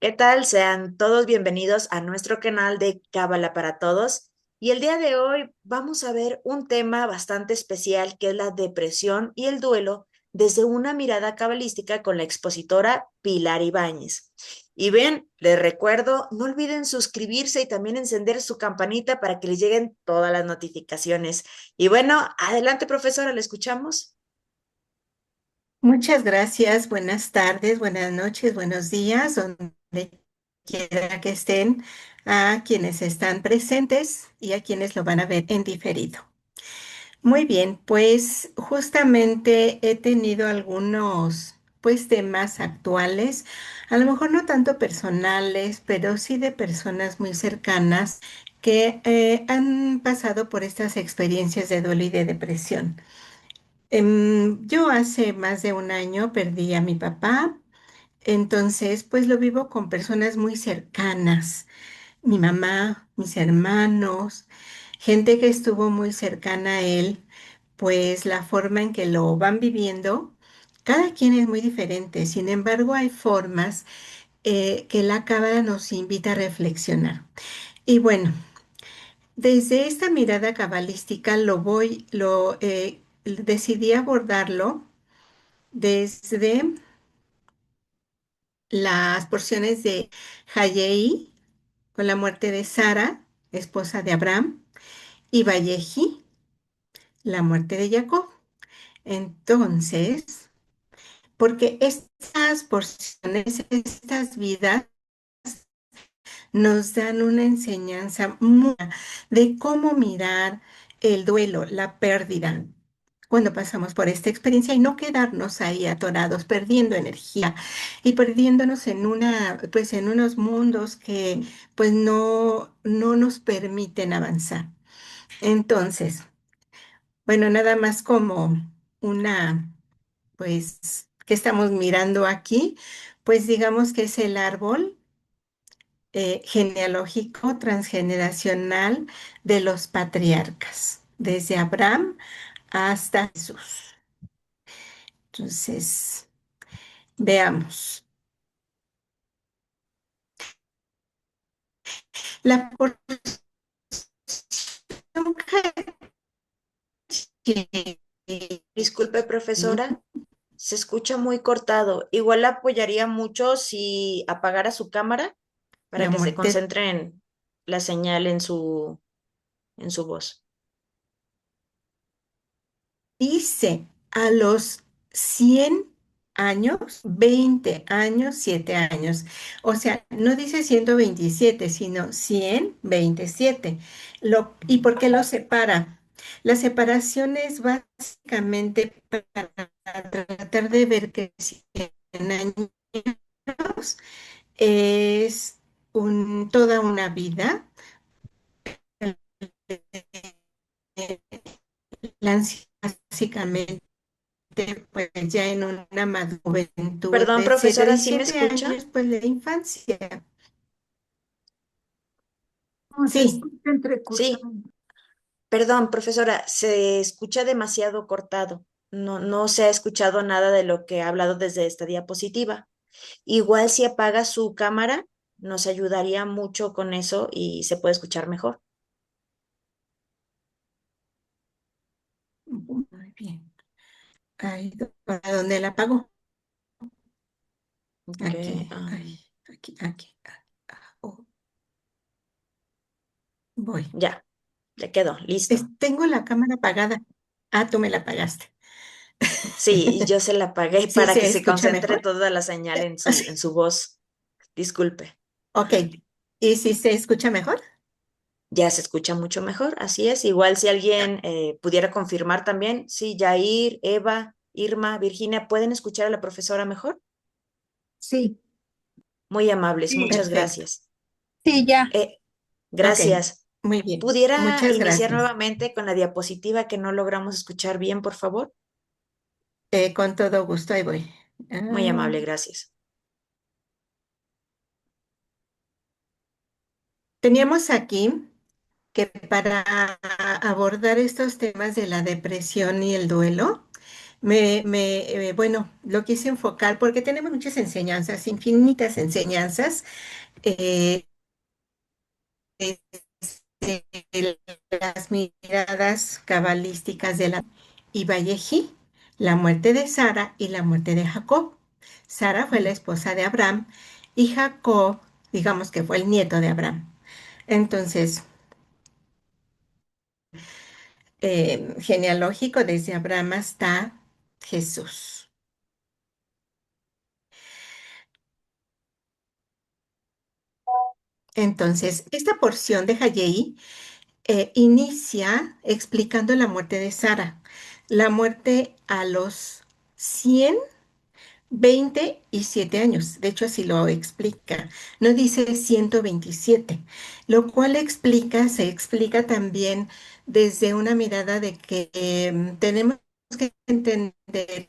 ¿Qué tal? Sean todos bienvenidos a nuestro canal de Cábala para Todos. Y el día de hoy vamos a ver un tema bastante especial que es la depresión y el duelo desde una mirada cabalística con la expositora Pilar Ibáñez. Y bien, les recuerdo, no olviden suscribirse y también encender su campanita para que les lleguen todas las notificaciones. Y bueno, adelante, profesora, ¿le escuchamos? Muchas gracias, buenas tardes, buenas noches, buenos días, donde quiera que estén, a quienes están presentes y a quienes lo van a ver en diferido. Muy bien, pues justamente he tenido algunos temas actuales, a lo mejor no tanto personales, pero sí de personas muy cercanas que han pasado por estas experiencias de duelo y de depresión. Yo hace más de un año perdí a mi papá, entonces pues lo vivo con personas muy cercanas, mi mamá, mis hermanos, gente que estuvo muy cercana a él, pues la forma en que lo van viviendo, cada quien es muy diferente, sin embargo hay formas que la cábala nos invita a reflexionar. Y bueno, desde esta mirada cabalística decidí abordarlo desde las porciones de Jayei, con la muerte de Sara, esposa de Abraham, y Valleji, la muerte de Jacob. Entonces, porque estas porciones, estas vidas, nos dan una enseñanza de cómo mirar el duelo, la pérdida, cuando pasamos por esta experiencia y no quedarnos ahí atorados, perdiendo energía y perdiéndonos en unos mundos que pues no nos permiten avanzar. Entonces, bueno, nada más como una, pues, que estamos mirando aquí, pues digamos que es el árbol genealógico transgeneracional de los patriarcas, desde Abraham hasta Jesús. Entonces, veamos. La porción que Disculpe, profesora. Se escucha muy cortado. Igual le apoyaría mucho si apagara su cámara para la que se muerte concentre en la señal en su voz. dice a los 100 años, 20 años, 7 años. O sea, no dice 127 sino 127. ¿Y por qué lo separa? La separación es básicamente para tratar de ver que 100 años es toda una vida. La ansiedad básicamente pues ya en una juventud, Perdón, etcétera, profesora, y ¿sí me 7 años, escucha? pues la infancia. No, se Sí, escucha Sí, entrecortado. perdón, profesora, se escucha demasiado cortado. No se ha escuchado nada de lo que ha hablado desde esta diapositiva. Igual si apaga su cámara, nos ayudaría mucho con eso y se puede escuchar mejor. muy bien. Ahí, ¿para dónde la apago? Ok, Aquí, ay, aquí. Oh, voy. ya, ya quedó, listo. Tengo la cámara apagada. Ah, tú me la apagaste. Sí, y yo se la apagué ¿Sí para que se se escucha concentre mejor? toda la señal en su voz. Disculpe. Ok. ¿Y si se escucha mejor? Ya se escucha mucho mejor, así es. Igual si alguien pudiera confirmar también, sí, Jair, Eva, Irma, Virginia, ¿pueden escuchar a la profesora mejor? Sí, Muy amables, sí, muchas Perfecto. gracias. sí, ya. Eh, Ok, gracias. muy bien. ¿Pudiera Muchas iniciar gracias. nuevamente con la diapositiva que no logramos escuchar bien, por favor? Con todo gusto, ahí voy. Muy Ah, amable, gracias. teníamos aquí que para abordar estos temas de la depresión y el duelo, bueno, lo quise enfocar porque tenemos muchas enseñanzas, infinitas enseñanzas, eh, desde las miradas cabalísticas de la y Vallejí, la muerte de Sara y la muerte de Jacob. Sara fue la esposa de Abraham y Jacob, digamos que fue el nieto de Abraham. Entonces, genealógico desde Abraham hasta Jesús. Entonces, esta porción de Haggai inicia explicando la muerte de Sara, la muerte a los 127 años. De hecho, así lo explica. No dice 127, lo cual se explica también desde una mirada de que tenemos que entender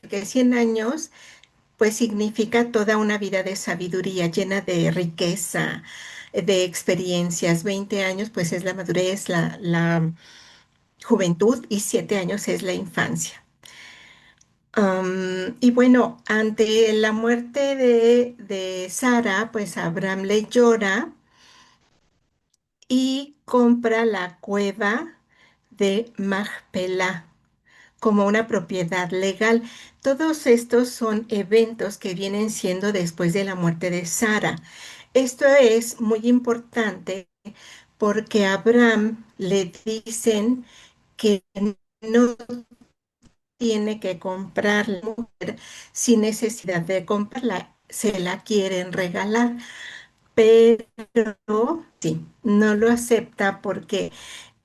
que 100 años pues significa toda una vida de sabiduría llena de riqueza, de experiencias. 20 años, pues es la madurez, la juventud y 7 años es la infancia. Y bueno, ante la muerte de Sara, pues Abraham le llora y compra la cueva de Macpelá como una propiedad legal. Todos estos son eventos que vienen siendo después de la muerte de Sara. Esto es muy importante porque a Abraham le dicen que no tiene que comprar la mujer sin necesidad de comprarla, se la quieren regalar, pero sí, no lo acepta porque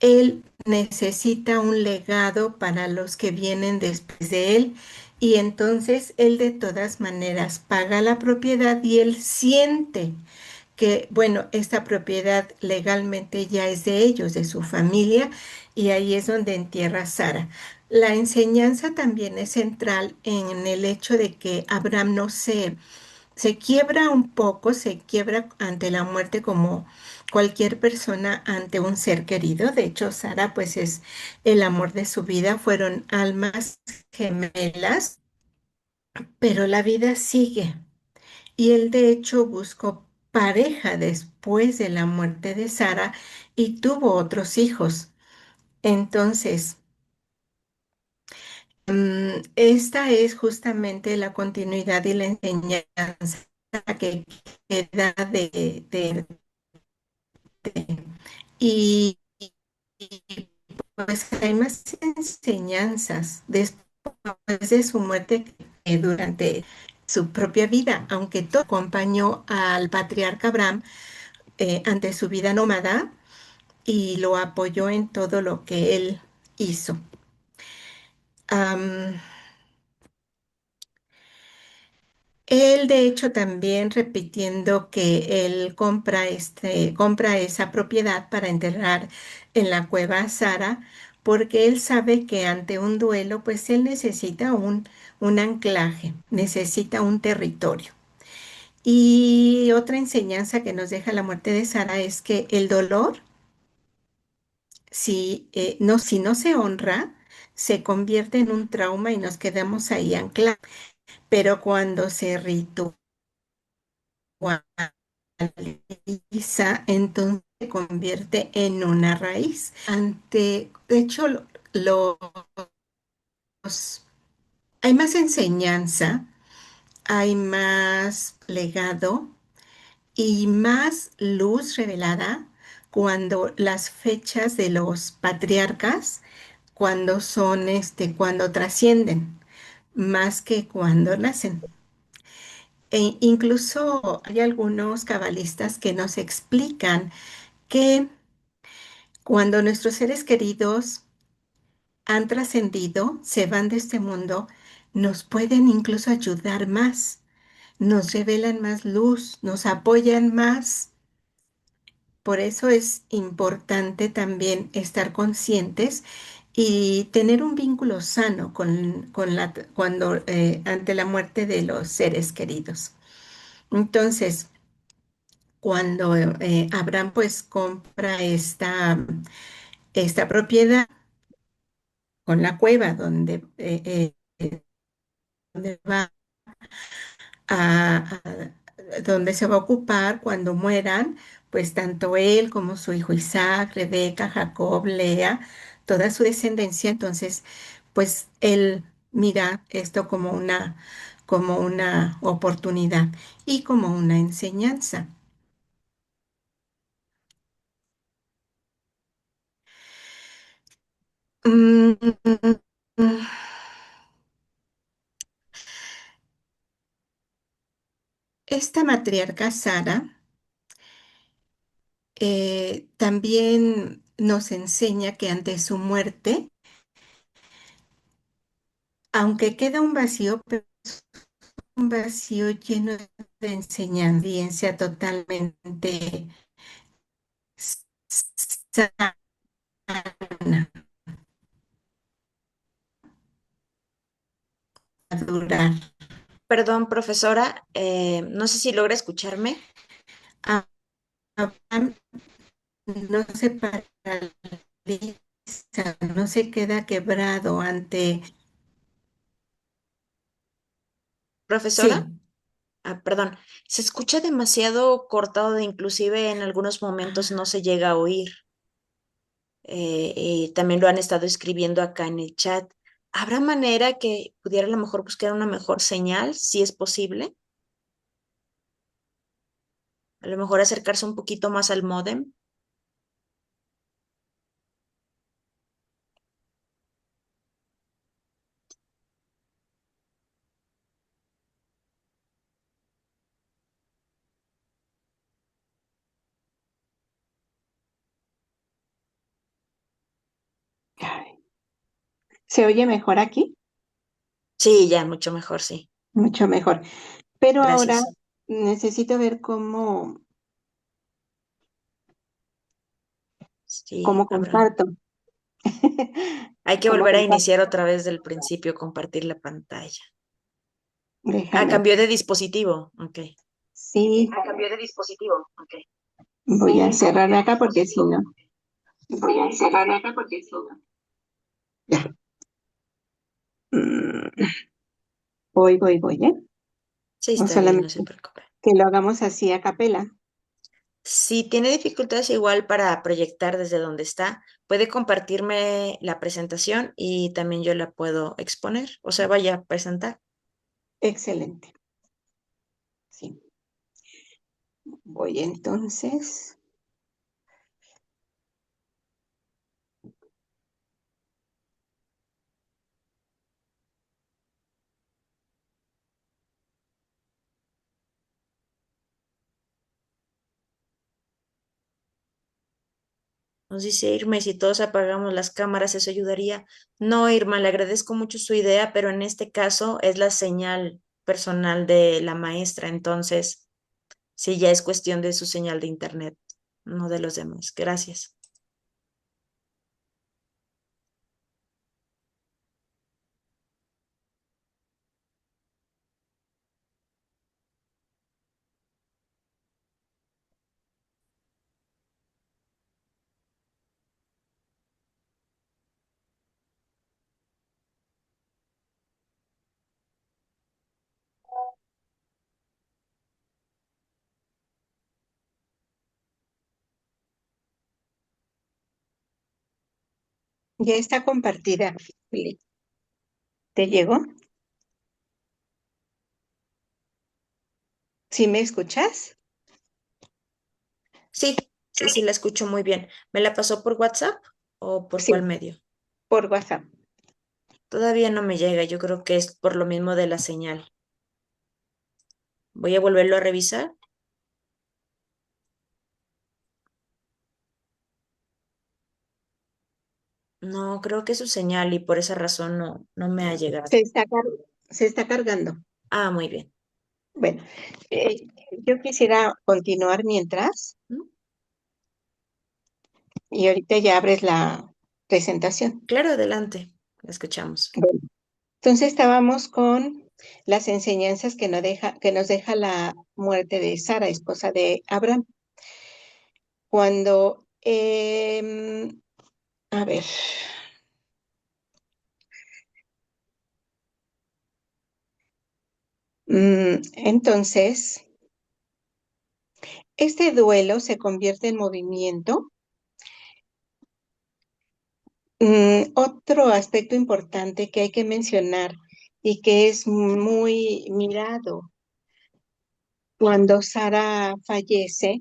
él necesita un legado para los que vienen después de él y entonces él de todas maneras paga la propiedad y él siente que, bueno, esta propiedad legalmente ya es de ellos, de su familia, y ahí es donde entierra a Sara. La enseñanza también es central en el hecho de que Abraham no se quiebra un poco, se quiebra ante la muerte como cualquier persona ante un ser querido. De hecho, Sara pues es el amor de su vida, fueron almas gemelas, pero la vida sigue. Y él de hecho buscó pareja después de la muerte de Sara y tuvo otros hijos. Entonces, esta es justamente la continuidad y la enseñanza que queda y, y, pues hay más enseñanzas después de su muerte durante su propia vida, aunque todo acompañó al patriarca Abraham ante su vida nómada y lo apoyó en todo lo que él hizo. Am, Él, de hecho, también repitiendo que él compra esa propiedad para enterrar en la cueva a Sara, porque él sabe que ante un duelo, pues él necesita un anclaje, necesita un territorio. Y otra enseñanza que nos deja la muerte de Sara es que el dolor, si no se honra, se convierte en un trauma y nos quedamos ahí anclados. Pero cuando se ritualiza, entonces se convierte en una raíz. De hecho, hay más enseñanza, hay más legado y más luz revelada cuando las fechas de los patriarcas, cuando trascienden, más que cuando nacen. E incluso hay algunos cabalistas que nos explican que cuando nuestros seres queridos han trascendido, se van de este mundo, nos pueden incluso ayudar más, nos revelan más luz, nos apoyan más. Por eso es importante también estar conscientes y tener un vínculo sano ante la muerte de los seres queridos. Entonces, cuando Abraham pues compra esta propiedad con la cueva donde donde va donde se va a ocupar cuando mueran, pues tanto él como su hijo Isaac, Rebeca, Jacob, Lea, toda su descendencia. Entonces, pues él mira esto como una oportunidad y como una enseñanza. Mm, Esta matriarca Sara también nos enseña que ante su muerte, aunque queda un vacío, pero es un vacío lleno de enseñanza totalmente sana, a durar. Perdón, profesora, no sé si logra escucharme. Abraham no se paraliza, no se queda quebrado ante... Profesora, Sí. perdón, se escucha demasiado cortado, inclusive en algunos momentos no Ah, se llega a oír. Y también lo han estado escribiendo acá en el chat. ¿Habrá manera que pudiera a lo mejor buscar una mejor señal, si es posible? A lo mejor acercarse un poquito más al módem. ¿se oye mejor aquí? Sí, ya, mucho mejor, sí. Mucho mejor. Pero ahora Gracias. necesito ver Sí, cómo Abraham. comparto. Hay que Cómo volver a comparto. iniciar otra vez del principio, compartir la pantalla. Déjame Cambió ver. de dispositivo. Ok. Sí, Cambió de dispositivo. Ok. voy a encerrarme acá porque si no. Voy a encerrarme acá porque si no. Ya. Mm, voy, ¿eh? Sí, No está bien, no solamente se preocupe. que lo hagamos así a capela. Si tiene dificultades igual para proyectar desde donde está, puede compartirme la presentación y también yo la puedo exponer, o sea, vaya a presentar. Excelente. Sí. Voy entonces. Nos dice Irma, y si todos apagamos las cámaras, eso ayudaría. No, Irma, le agradezco mucho su idea, pero en este caso es la señal personal de la maestra, entonces sí, ya es cuestión de su señal de internet, no de los demás. Gracias. Ya está compartida. Lili. ¿Te llegó? ¿Sí me escuchas? Sí, sí, sí, la escucho muy bien. ¿Me la pasó por WhatsApp o por cuál Sí, medio? por WhatsApp. Todavía no me llega, yo creo que es por lo mismo de la señal. Voy a volverlo a revisar. No, creo que es su señal y por esa razón no me ha llegado. Se está cargando. Ah, muy bien. Bueno, yo quisiera continuar mientras ¿Mm? y ahorita ya abres la presentación. Claro, adelante. La escuchamos. Bueno, entonces estábamos con las enseñanzas que nos deja la muerte de Sara, esposa de Abraham. Cuando, a ver, Entonces, este duelo se convierte en movimiento. Otro aspecto importante que hay que mencionar y que es muy mirado cuando Sara fallece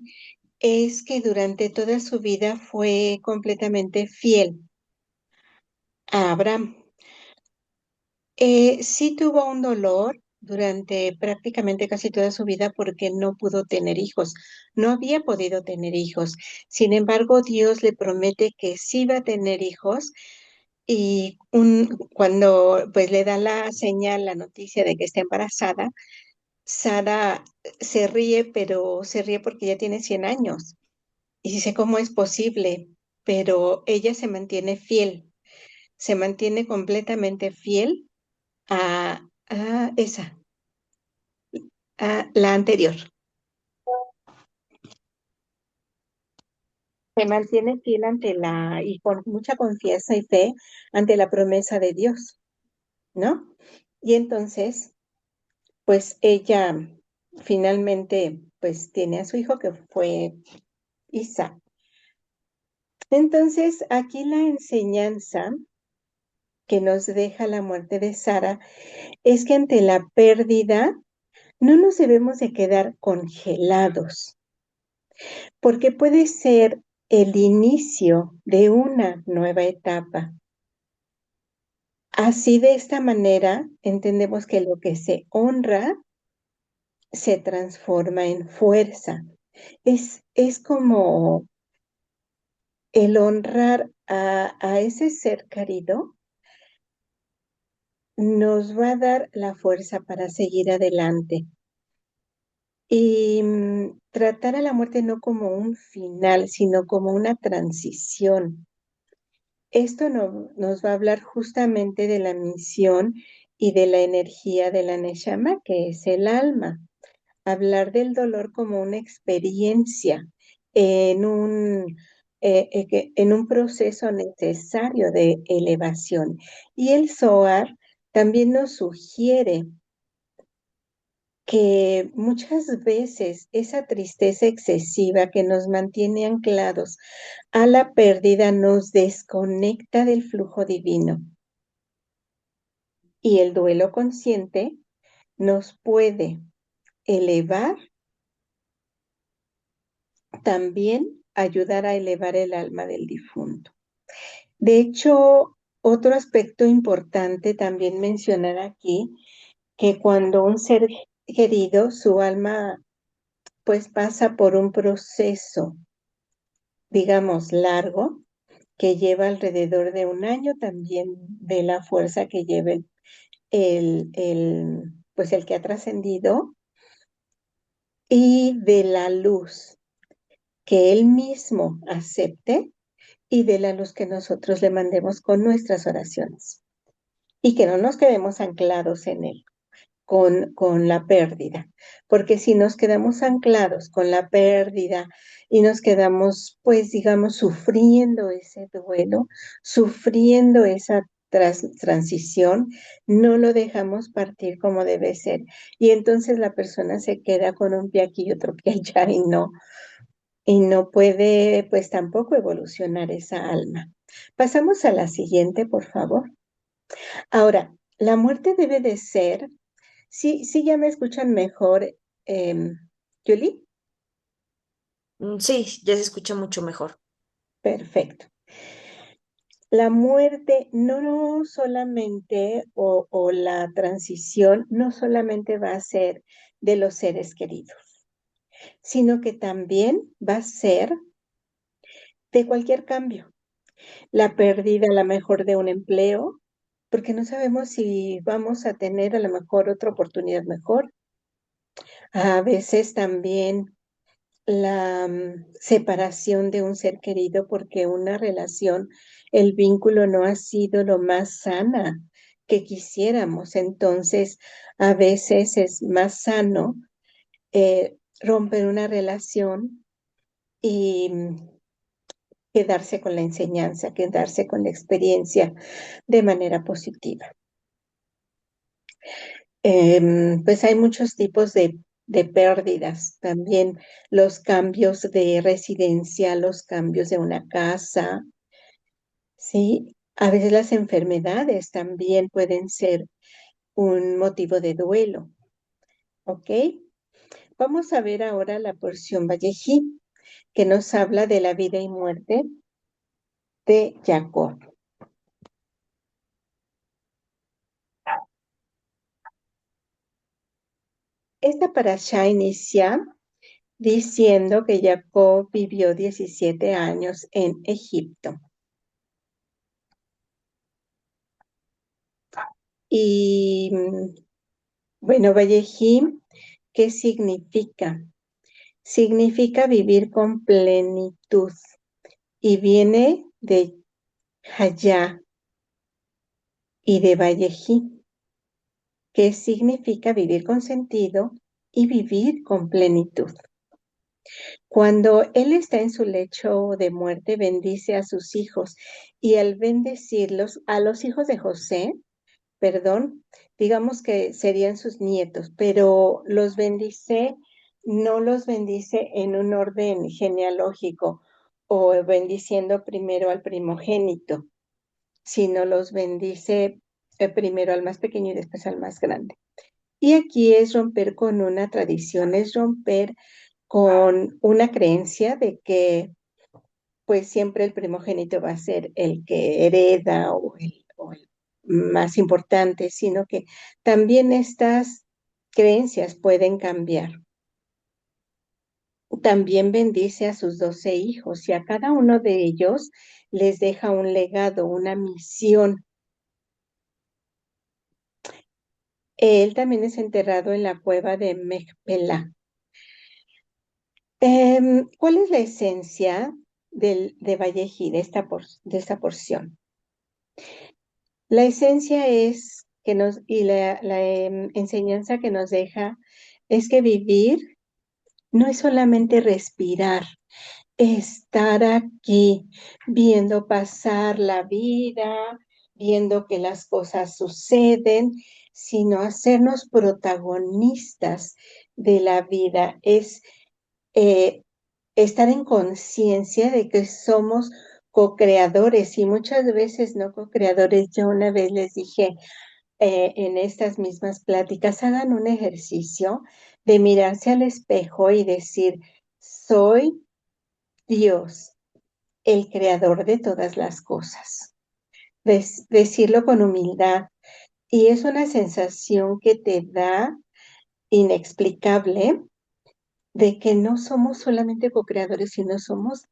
es que durante toda su vida fue completamente fiel a Abraham. Sí tuvo un dolor durante prácticamente casi toda su vida porque no pudo tener hijos, no había podido tener hijos. Sin embargo, Dios le promete que sí va a tener hijos y cuando pues le da la señal, la noticia de que está embarazada, Sara se ríe, pero se ríe porque ya tiene 100 años y dice, ¿cómo es posible? Pero ella se mantiene completamente fiel a esa, a la anterior. Se mantiene fiel y con mucha confianza y fe ante la promesa de Dios, ¿no? Y entonces, pues ella finalmente, pues tiene a su hijo que fue Isaac. Entonces, aquí la enseñanza que nos deja la muerte de Sara es que ante la pérdida no nos debemos de quedar congelados, porque puede ser el inicio de una nueva etapa. Así de esta manera entendemos que lo que se honra se transforma en fuerza. Es como el honrar a ese ser querido nos va a dar la fuerza para seguir adelante. Y tratar a la muerte no como un final, sino como una transición. Esto nos va a hablar justamente de la misión y de la energía de la Neshama, que es el alma. Hablar del dolor como una experiencia en en un proceso necesario de elevación. Y el Zohar también nos sugiere que muchas veces esa tristeza excesiva que nos mantiene anclados a la pérdida nos desconecta del flujo divino. Y el duelo consciente nos puede elevar, también ayudar a elevar el alma del difunto. De hecho, otro aspecto importante también mencionar aquí, que cuando un ser querido, su alma pues pasa por un proceso, digamos, largo, que lleva alrededor de un año, también de la fuerza que lleva pues el que ha trascendido y de la luz que él mismo acepte y de la luz que nosotros le mandemos con nuestras oraciones y que no nos quedemos anclados en él. Con la pérdida, porque si nos quedamos anclados con la pérdida y nos quedamos, pues, digamos, sufriendo ese duelo, sufriendo esa transición, no lo dejamos partir como debe ser. Y entonces la persona se queda con un pie aquí y otro pie allá y no puede, pues, tampoco evolucionar esa alma. Pasamos a la siguiente, por favor. Ahora, la muerte debe de ser. Sí, sí, ya me escuchan mejor, em, Julie. Sí, ya se escucha mucho mejor. Perfecto. La muerte no solamente, o la transición, no solamente va a ser de los seres queridos, sino que también va a ser de cualquier cambio. La pérdida a lo mejor de un empleo, porque no sabemos si vamos a tener a lo mejor otra oportunidad mejor. A veces también la separación de un ser querido porque una relación, el vínculo no ha sido lo más sana que quisiéramos. Entonces, a veces es más sano romper una relación y quedarse con la enseñanza, quedarse con la experiencia de manera positiva. Pues hay muchos tipos de pérdidas, también los cambios de residencia, los cambios de una casa, ¿sí? A veces las enfermedades también pueden ser un motivo de duelo, ¿ok? Vamos a ver ahora la porción Vallejí, que nos habla de la vida y muerte de Jacob. Esta parashá inicia diciendo que Jacob vivió 17 años en Egipto. Y bueno, Vallejim, ¿qué significa? Significa vivir con plenitud y viene de Hayá y de Vallejim, que significa vivir con sentido y vivir con plenitud. Cuando él está en su lecho de muerte, bendice a sus hijos y al bendecirlos, a los hijos de José, perdón, digamos que serían sus nietos, pero los bendice, no los bendice en un orden genealógico o bendiciendo primero al primogénito, sino los bendice primero al más pequeño y después al más grande. Y aquí es romper con una tradición, es romper con una creencia de que pues siempre el primogénito va a ser el que hereda o el más importante, sino que también estas creencias pueden cambiar. También bendice a sus 12 hijos y a cada uno de ellos les deja un legado, una misión. Él también es enterrado en la cueva de Mechpelá. ¿Cuál es la esencia de Vallejí, de esta porción? La esencia es que la enseñanza que nos deja es que vivir no es solamente respirar, estar aquí viendo pasar la vida, viendo que las cosas suceden, sino hacernos protagonistas de la vida. Es eh, estar en conciencia de que somos co-creadores y muchas veces no co-creadores. Yo una vez les dije en estas mismas pláticas, hagan un ejercicio de mirarse al espejo y decir, soy Dios, el creador de todas las cosas. Decirlo con humildad. Y es una sensación que te da inexplicable de que no somos solamente co-creadores, sino somos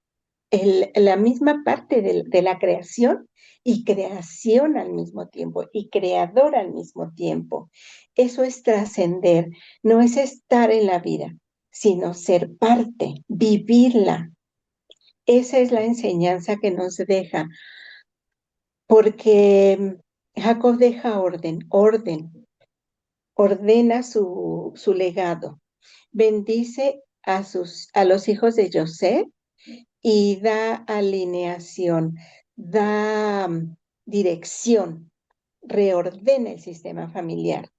la misma parte de la creación y creación al mismo tiempo y creador al mismo tiempo. Eso es trascender, no es estar en la vida, sino ser parte, vivirla. Esa es la enseñanza que nos deja, porque Jacob deja ordena su legado, bendice a los hijos de José y da alineación, da dirección, reordena el sistema familiar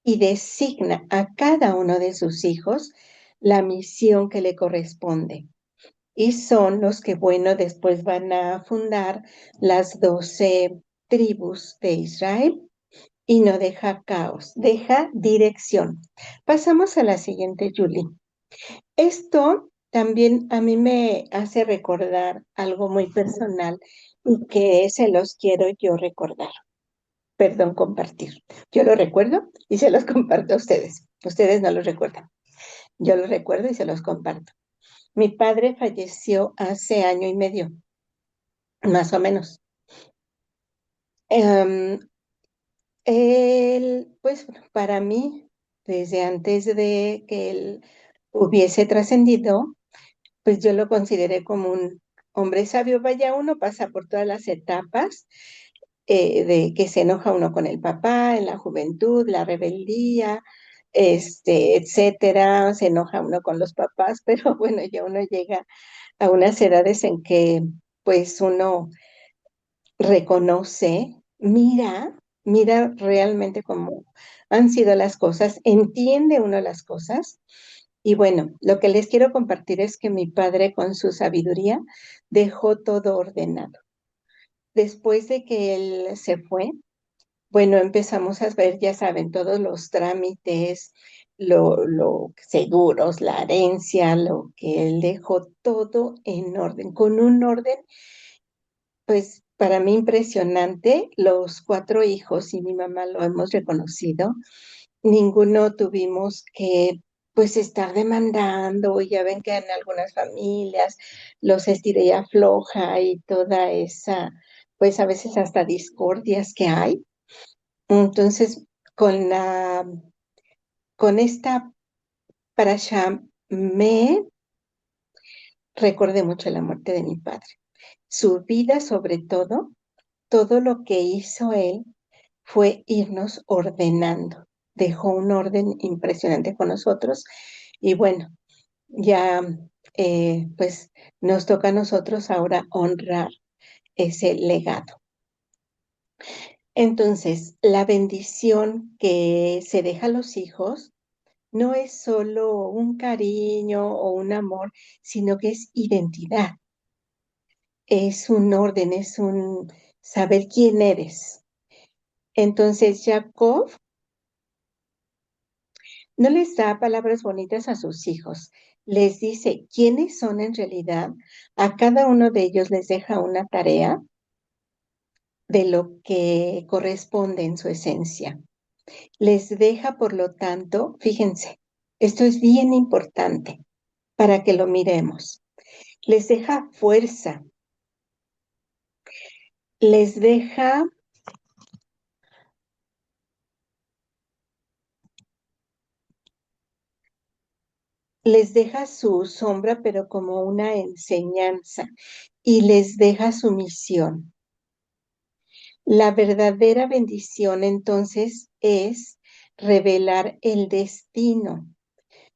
y designa a cada uno de sus hijos la misión que le corresponde. Y son los que, bueno, después van a fundar las 12 tribus de Israel y no deja caos, deja dirección. Pasamos a la siguiente, Julie. Esto también a mí me hace recordar algo muy personal y que se los quiero yo recordar, perdón, compartir. Yo lo recuerdo y se los comparto a ustedes. Ustedes no lo recuerdan. Yo lo recuerdo y se los comparto. Mi padre falleció hace año y medio, más o menos. Em, Él, pues para mí, desde antes de que él hubiese trascendido, pues yo lo consideré como un hombre sabio. Vaya, uno pasa por todas las etapas de que se enoja uno con el papá en la juventud, la rebeldía, etcétera, se enoja uno con los papás, pero bueno, ya uno llega a unas edades en que pues uno reconoce, mira realmente como han sido las cosas, entiende uno las cosas. Y bueno, lo que les quiero compartir es que mi padre con su sabiduría dejó todo ordenado. Después de que él se fue, bueno, empezamos a ver, ya saben, todos los trámites, lo seguros, la herencia, lo que él dejó todo en orden, con un orden, pues para mí impresionante. Los cuatro hijos y mi mamá lo hemos reconocido. Ninguno tuvimos que, pues, estar demandando. Ya ven que en algunas familias los estiré y afloja y toda esa, pues a veces hasta discordias que hay. Entonces, con la, con esta parasha me recordé mucho la muerte de mi padre. Su vida, sobre todo, todo lo que hizo él fue irnos ordenando. Dejó un orden impresionante con nosotros y bueno, ya pues nos toca a nosotros ahora honrar ese legado. Entonces, la bendición que se deja a los hijos no es solo un cariño o un amor, sino que es identidad, es un orden, es un saber quién eres. Entonces, Jacob no les da palabras bonitas a sus hijos, les dice quiénes son en realidad, a cada uno de ellos les deja una tarea de lo que corresponde en su esencia. Les deja, por lo tanto, fíjense, esto es bien importante para que lo miremos. Les deja fuerza, les deja, les deja su sombra, pero como una enseñanza, y les deja su misión. La verdadera bendición entonces es revelar el destino.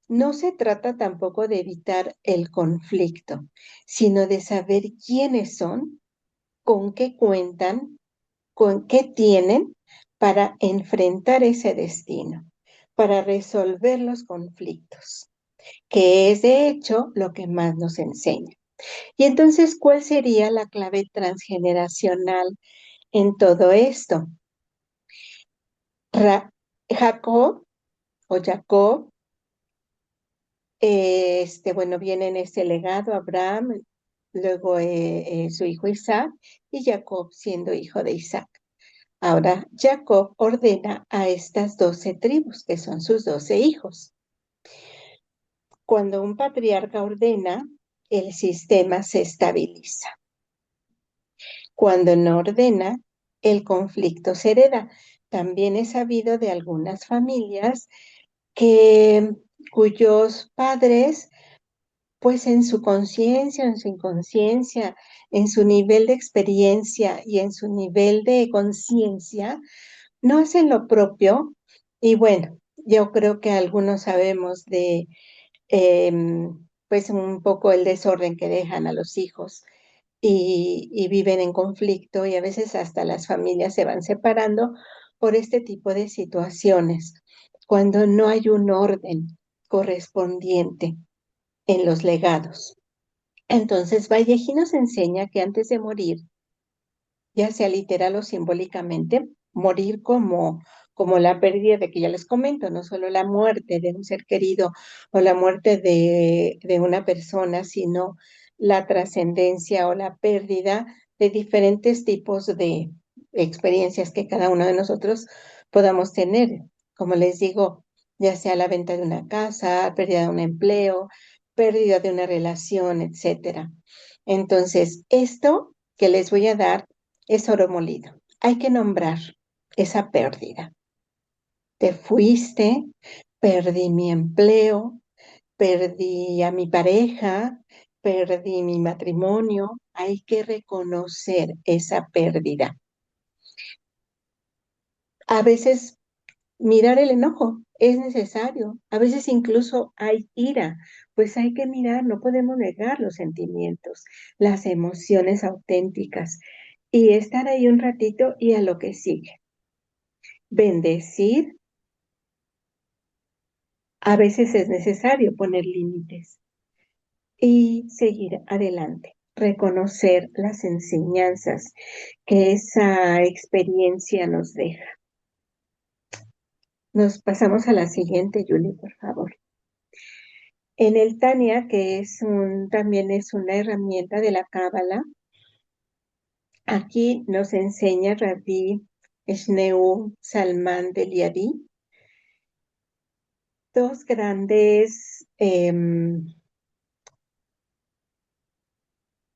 No se trata tampoco de evitar el conflicto, sino de saber quiénes son, con qué cuentan, con qué tienen para enfrentar ese destino, para resolver los conflictos, que es de hecho lo que más nos enseña. Y entonces, ¿cuál sería la clave transgeneracional en todo esto? Jacob o Jacob, bueno, viene en este legado Abraham, luego su hijo Isaac y Jacob siendo hijo de Isaac. Ahora, Jacob ordena a estas 12 tribus, que son sus 12 hijos. Cuando un patriarca ordena, el sistema se estabiliza. Cuando no ordena, el conflicto se hereda. También he sabido de algunas familias cuyos padres, pues en su conciencia, en su inconsciencia, en su nivel de experiencia y en su nivel de conciencia, no hacen lo propio. Y bueno, yo creo que algunos sabemos de, pues un poco el desorden que dejan a los hijos y viven en conflicto y a veces hasta las familias se van separando por este tipo de situaciones, cuando no hay un orden correspondiente en los legados. Entonces, Vallejí nos enseña que antes de morir, ya sea literal o simbólicamente, morir como la pérdida de que ya les comento, no solo la muerte de un ser querido o la muerte de una persona, sino la trascendencia o la pérdida de diferentes tipos de experiencias que cada uno de nosotros podamos tener. Como les digo, ya sea la venta de una casa, pérdida de un empleo, pérdida de una relación, etcétera. Entonces, esto que les voy a dar es oro molido. Hay que nombrar esa pérdida. Te fuiste, perdí mi empleo, perdí a mi pareja, perdí mi matrimonio. Hay que reconocer esa pérdida. A veces mirar el enojo es necesario. A veces incluso hay ira. Pues hay que mirar, no podemos negar los sentimientos, las emociones auténticas y estar ahí un ratito y a lo que sigue. Bendecir, A veces es necesario poner límites y seguir adelante, reconocer las enseñanzas que esa experiencia nos deja. Nos pasamos a la siguiente, Julie, por favor. En el Tania, que también es una herramienta de la Cábala, aquí nos enseña Rabbi Shneur Zalman de Liadi dos grandes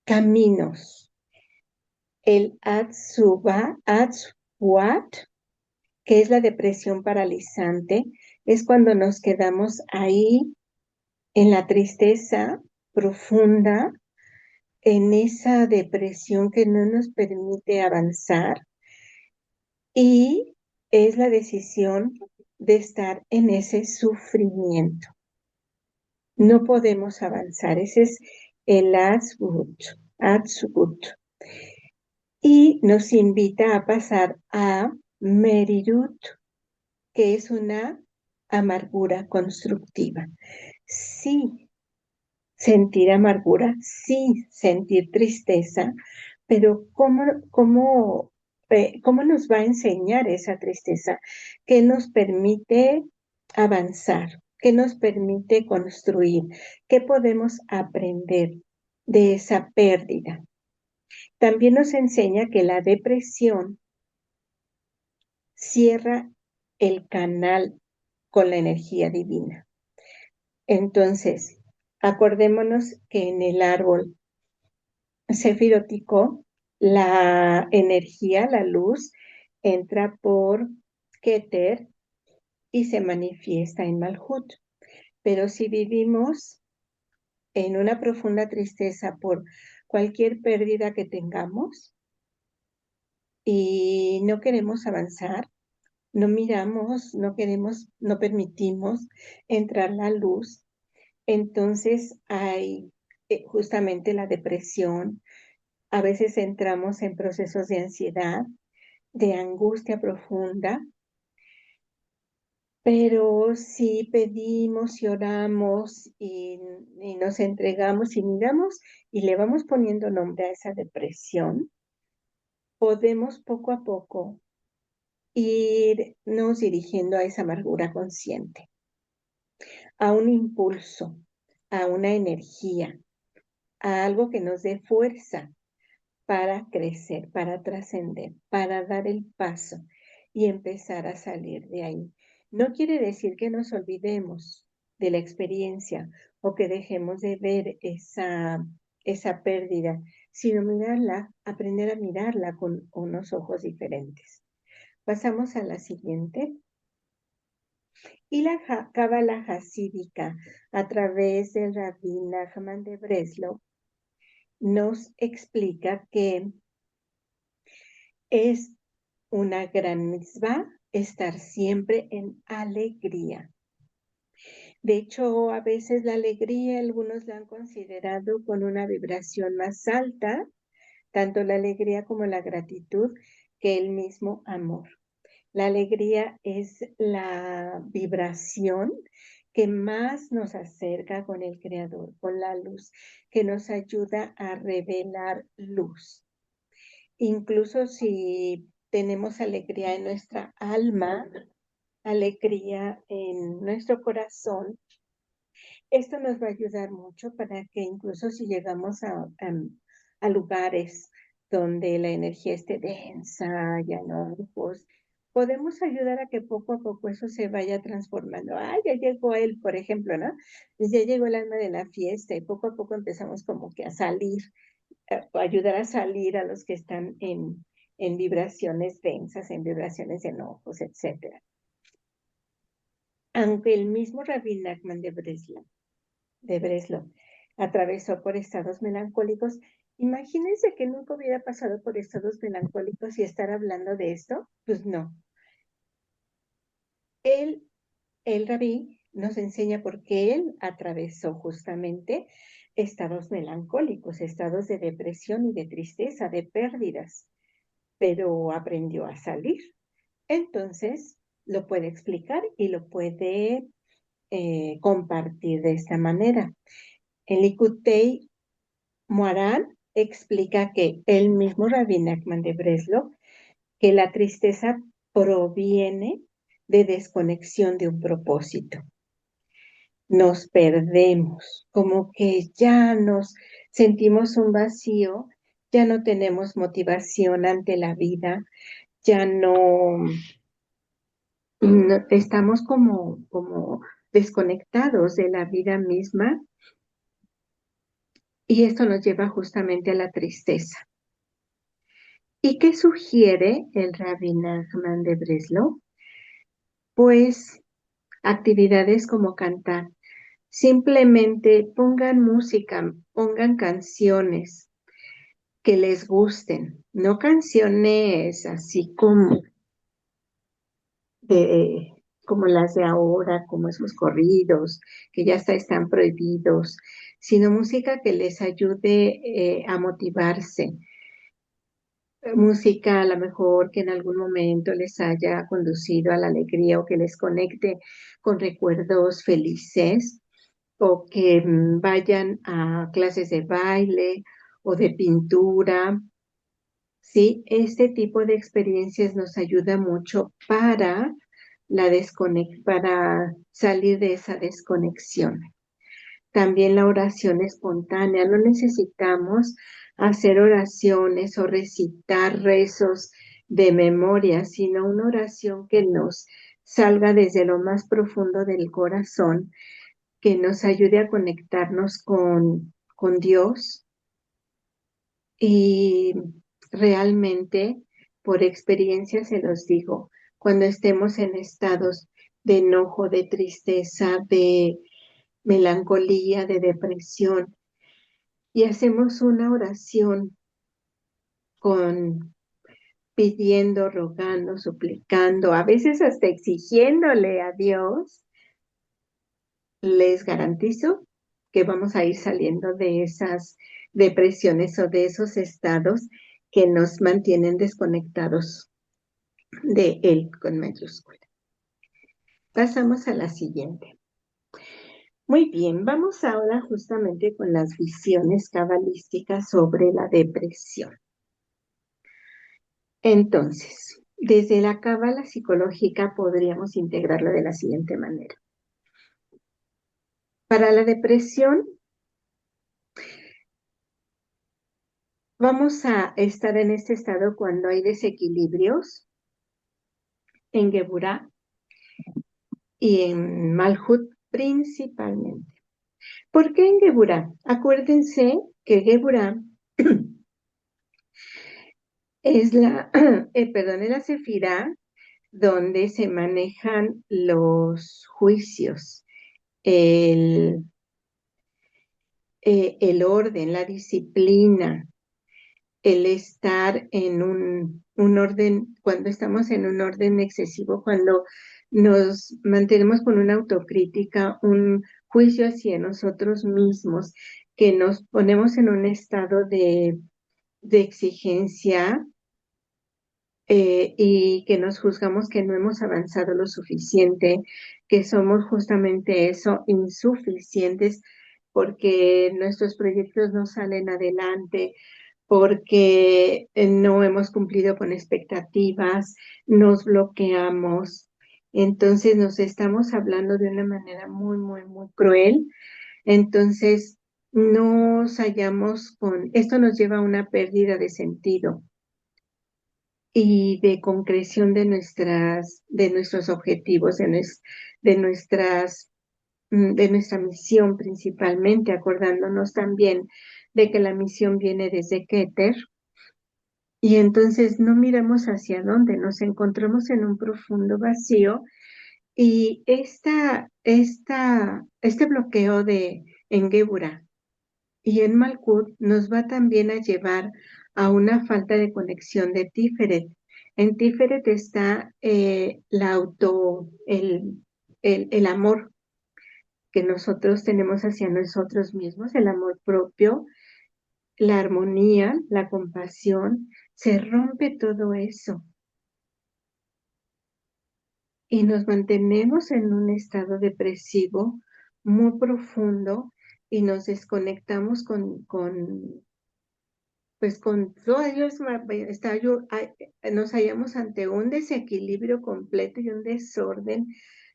caminos. El Atzwat, que es la depresión paralizante, es cuando nos quedamos ahí en la tristeza profunda, en esa depresión que no nos permite avanzar, y es la decisión de estar en ese sufrimiento. No podemos avanzar. Ese es el Atzwut. Y nos invita a pasar a Merirut, que es una amargura constructiva. Sí, sentir amargura, sí, sentir tristeza, pero ¿cómo nos va a enseñar esa tristeza? ¿Qué nos permite avanzar? ¿Qué nos permite construir? ¿Qué podemos aprender de esa pérdida? También nos enseña que la depresión cierra el canal con la energía divina. Entonces, acordémonos que en el árbol sefirótico, la energía, la luz, entra por Keter y se manifiesta en Malhut. Pero si vivimos en una profunda tristeza por cualquier pérdida que tengamos y no queremos avanzar, no miramos, no queremos, no permitimos entrar la luz, entonces hay justamente la depresión. A veces entramos en procesos de ansiedad, de angustia profunda, pero si pedimos y oramos y nos entregamos y miramos y le vamos poniendo nombre a esa depresión, podemos poco a poco irnos dirigiendo a esa amargura consciente, a un impulso, a una energía, a algo que nos dé fuerza para crecer, para trascender, para dar el paso y empezar a salir de ahí. No quiere decir que nos olvidemos de la experiencia o que dejemos de ver esa pérdida, sino mirarla, aprender a mirarla con unos ojos diferentes. Pasamos a la siguiente. Y la Cábala Hasídica, a través del Rabbi Nachman de Breslov, nos explica que es una gran mitzvah estar siempre en alegría. De hecho, a veces la alegría, algunos la han considerado con una vibración más alta, tanto la alegría como la gratitud, que el mismo amor. La alegría es la vibración que más nos acerca con el Creador, con la luz, que nos ayuda a revelar luz. Incluso si tenemos alegría en nuestra alma, alegría en nuestro corazón, esto nos va a ayudar mucho para que incluso si llegamos a lugares donde la energía esté densa, ya no, pues podemos ayudar a que poco a poco eso se vaya transformando. Ya llegó él, por ejemplo, ¿no? Pues ya llegó el alma de la fiesta y poco a poco empezamos como que a salir, ayudar a salir a los que están en vibraciones densas, en vibraciones de enojos, etc. Aunque el mismo Rabbi Nachman de Breslov atravesó por estados melancólicos, imagínense que nunca hubiera pasado por estados melancólicos y estar hablando de esto. Pues no. El Rabí nos enseña por qué él atravesó justamente estados melancólicos, estados de depresión y de tristeza, de pérdidas, pero aprendió a salir. Entonces, lo puede explicar y lo puede compartir de esta manera. El Likutei Moharan explica que el mismo Rabbi Nachman de Breslau, que la tristeza proviene de desconexión de un propósito. Nos perdemos, como que ya nos sentimos un vacío, ya no tenemos motivación ante la vida, ya no, estamos como desconectados de la vida misma, y esto nos lleva justamente a la tristeza. ¿Y qué sugiere el Rabbi Nachman de Breslau? Pues actividades como cantar. Simplemente pongan música, pongan canciones que les gusten, no canciones así como las de ahora, como esos corridos que ya están prohibidos, sino música que les ayude a motivarse. Música a lo mejor que en algún momento les haya conducido a la alegría o que les conecte con recuerdos felices, o que vayan a clases de baile o de pintura. Sí, este tipo de experiencias nos ayuda mucho para para salir de esa desconexión. También la oración espontánea. No necesitamos hacer oraciones o recitar rezos de memoria, sino una oración que nos salga desde lo más profundo del corazón, que nos ayude a conectarnos con Dios. Y realmente, por experiencia se los digo, cuando estemos en estados de enojo, de tristeza, de melancolía, de depresión, y hacemos una oración con pidiendo, rogando, suplicando, a veces hasta exigiéndole a Dios, les garantizo que vamos a ir saliendo de esas depresiones o de esos estados que nos mantienen desconectados de Él con mayúscula. Pasamos a la siguiente. Muy bien, vamos ahora justamente con las visiones cabalísticas sobre la depresión. Entonces, desde la cábala psicológica podríamos integrarlo de la siguiente manera. Para la depresión, vamos a estar en este estado cuando hay desequilibrios en Geburah y en Malhut principalmente. ¿Por qué en Geburah? Acuérdense que Geburah es es la sefirá donde se manejan los juicios, el orden, la disciplina, el estar en un orden, cuando estamos en un orden excesivo, cuando nos mantenemos con una autocrítica, un juicio hacia nosotros mismos, que nos ponemos en un estado de exigencia, y que nos juzgamos que no hemos avanzado lo suficiente, que somos justamente eso, insuficientes, porque nuestros proyectos no salen adelante, porque no hemos cumplido con expectativas, nos bloqueamos. Entonces nos estamos hablando de una manera muy, muy, muy cruel. Entonces nos hallamos esto nos lleva a una pérdida de sentido y de concreción de nuestros objetivos, de nuestra misión principalmente, acordándonos también de que la misión viene desde Keter, y entonces no miramos hacia dónde, nos encontramos en un profundo vacío, y este bloqueo en Geburah y en Malkut nos va también a llevar a una falta de conexión de Tiferet. En Tiferet está el amor que nosotros tenemos hacia nosotros mismos, el amor propio, la armonía, la compasión. Se rompe todo eso. y nos mantenemos en un estado depresivo muy profundo y nos desconectamos pues con todo ello. Nos hallamos ante un desequilibrio completo y un desorden,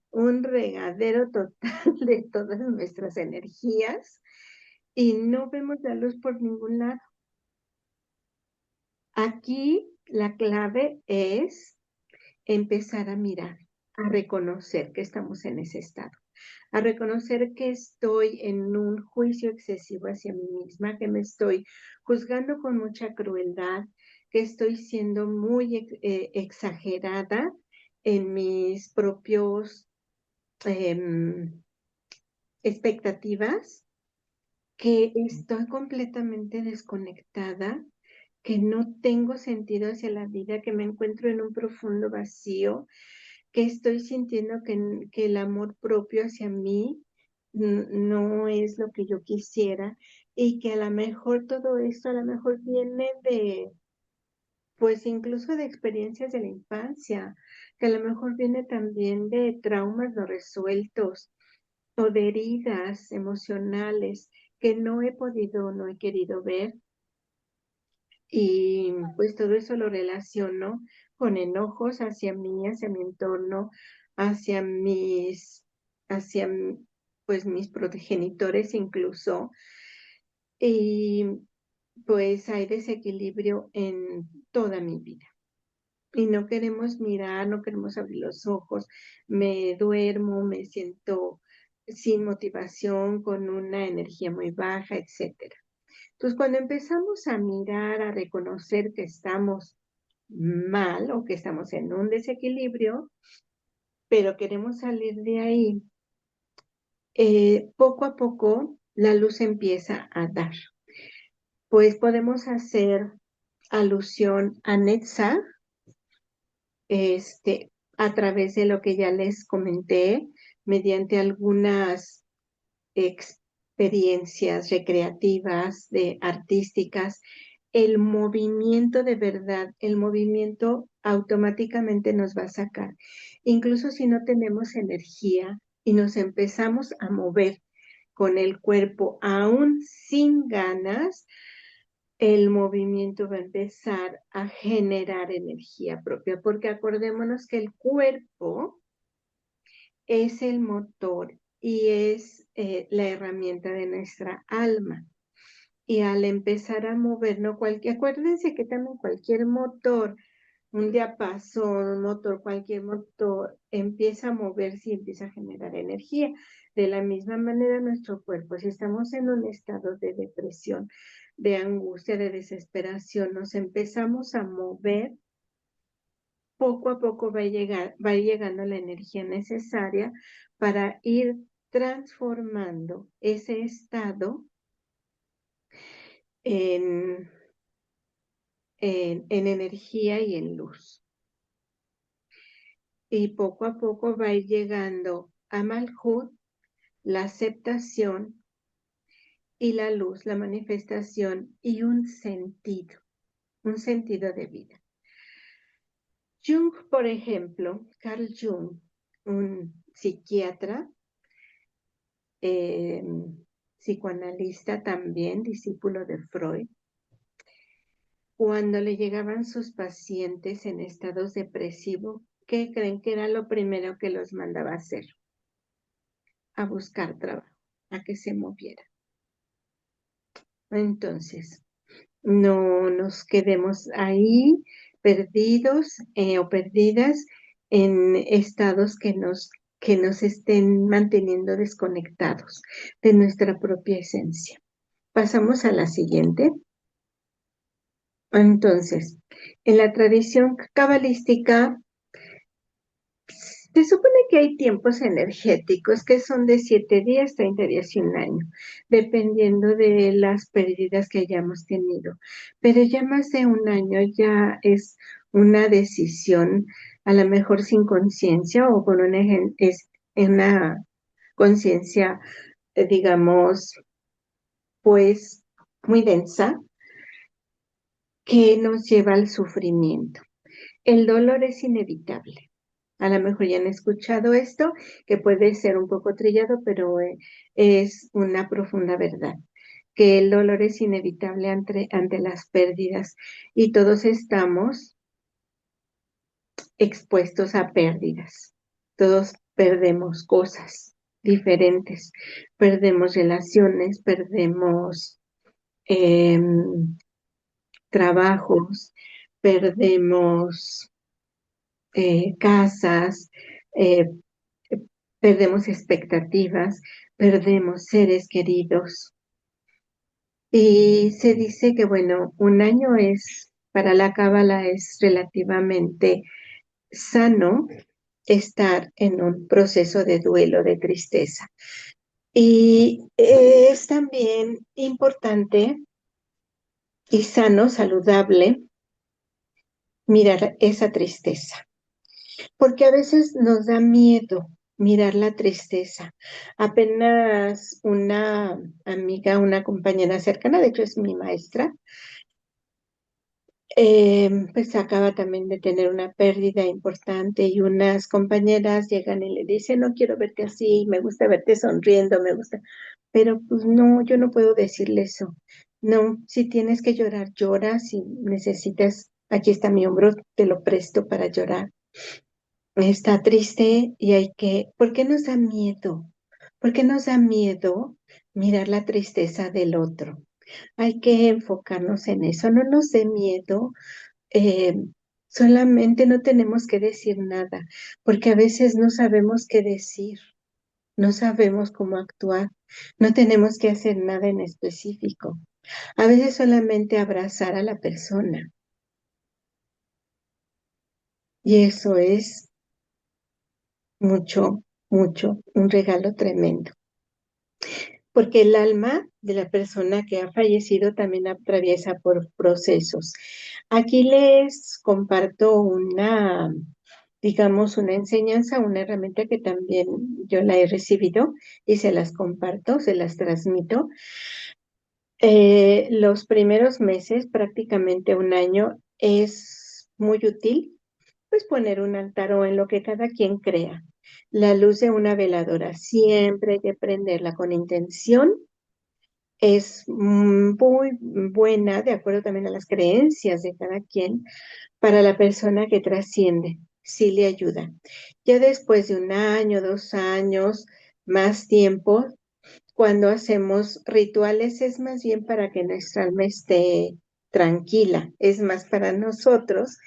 un regadero total de todas nuestras energías y no vemos la luz por ningún lado. Aquí la clave es empezar a mirar, a reconocer que estamos en ese estado, a reconocer que estoy en un juicio excesivo hacia mí misma, que me estoy juzgando con mucha crueldad, que estoy siendo muy exagerada en mis propios expectativas, que estoy completamente desconectada, que no tengo sentido hacia la vida, que me encuentro en un profundo vacío, que estoy sintiendo que el amor propio hacia mí no es lo que yo quisiera y que a lo mejor todo esto a lo mejor viene pues incluso de experiencias de la infancia, que a lo mejor viene también de traumas no resueltos o de heridas emocionales que no he podido, no he querido ver. Y pues todo eso lo relaciono con enojos hacia mí, hacia mi entorno, hacia hacia pues mis progenitores incluso. Y pues hay desequilibrio en toda mi vida. Y no queremos mirar, no queremos abrir los ojos, me duermo, me siento sin motivación, con una energía muy baja, etcétera. Entonces, cuando empezamos a mirar, a reconocer que estamos mal o que estamos en un desequilibrio, pero queremos salir de ahí, poco a poco la luz empieza a dar. Pues podemos hacer alusión a Netzach, a través de lo que ya les comenté, mediante algunas experiencias recreativas, artísticas, el movimiento de verdad, el movimiento automáticamente nos va a sacar. Incluso si no tenemos energía y nos empezamos a mover con el cuerpo aún sin ganas, el movimiento va a empezar a generar energía propia, porque acordémonos que el cuerpo es el motor y es la herramienta de nuestra alma. Y al empezar a movernos, acuérdense que también cualquier motor, un diapasón, un motor, cualquier motor, empieza a moverse y empieza a generar energía. De la misma manera, nuestro cuerpo, si estamos en un estado de depresión, de angustia, de desesperación, nos empezamos a mover, poco a poco va llegando la energía necesaria para ir transformando ese estado en energía y en luz. Y poco a poco va llegando a Malhut la aceptación y la luz, la manifestación y un sentido de vida. Jung, por ejemplo, Carl Jung, un psiquiatra, psicoanalista también, discípulo de Freud, cuando le llegaban sus pacientes en estados depresivos, ¿qué creen que era lo primero que los mandaba a hacer? A buscar trabajo, a que se movieran. Entonces, no nos quedemos ahí perdidos o perdidas en estados que nos estén manteniendo desconectados de nuestra propia esencia. Pasamos a la siguiente. Entonces, en la tradición cabalística, se supone que hay tiempos energéticos que son de 7 días, 30 días y un año, dependiendo de las pérdidas que hayamos tenido. Pero ya más de un año ya es una decisión, a lo mejor sin conciencia o con una conciencia, digamos, pues muy densa, que nos lleva al sufrimiento. El dolor es inevitable. A lo mejor ya han escuchado esto, que puede ser un poco trillado, pero es una profunda verdad, que el dolor es inevitable ante las pérdidas y todos estamos expuestos a pérdidas. Todos perdemos cosas diferentes, perdemos relaciones, perdemos trabajos, perdemos casas, eh, perdemos expectativas, perdemos seres queridos. Y se dice que, bueno, un año para la cábala es relativamente sano estar en un proceso de duelo, de tristeza. Y es también importante y sano, saludable, mirar esa tristeza, porque a veces nos da miedo mirar la tristeza. Apenas una amiga, una compañera cercana, de hecho es mi maestra, pues acaba también de tener una pérdida importante y unas compañeras llegan y le dicen, no quiero verte así, me gusta verte sonriendo, me gusta, pero pues no, yo no puedo decirle eso. No, si tienes que llorar, llora, si necesitas, aquí está mi hombro, te lo presto para llorar. Está triste y ¿por qué nos da miedo? ¿Por qué nos da miedo mirar la tristeza del otro? Hay que enfocarnos en eso, no nos dé miedo, eh, solamente no tenemos que decir nada, porque a veces no sabemos qué decir, no sabemos cómo actuar, no tenemos que hacer nada en específico. A veces solamente abrazar a la persona. Y eso es mucho, mucho, un regalo tremendo. Porque el alma de la persona que ha fallecido también atraviesa por procesos. Aquí les comparto digamos, una enseñanza, una herramienta que también yo la he recibido y se las comparto, se las transmito. Los primeros meses, prácticamente un año, es muy útil, pues poner un altar o en lo que cada quien crea. La luz de una veladora siempre hay que prenderla con intención. Es muy buena, de acuerdo también a las creencias de cada quien, para la persona que trasciende, sí le ayuda. Ya después de un año, 2 años, más tiempo, cuando hacemos rituales es más bien para que nuestra alma esté tranquila, es más para nosotros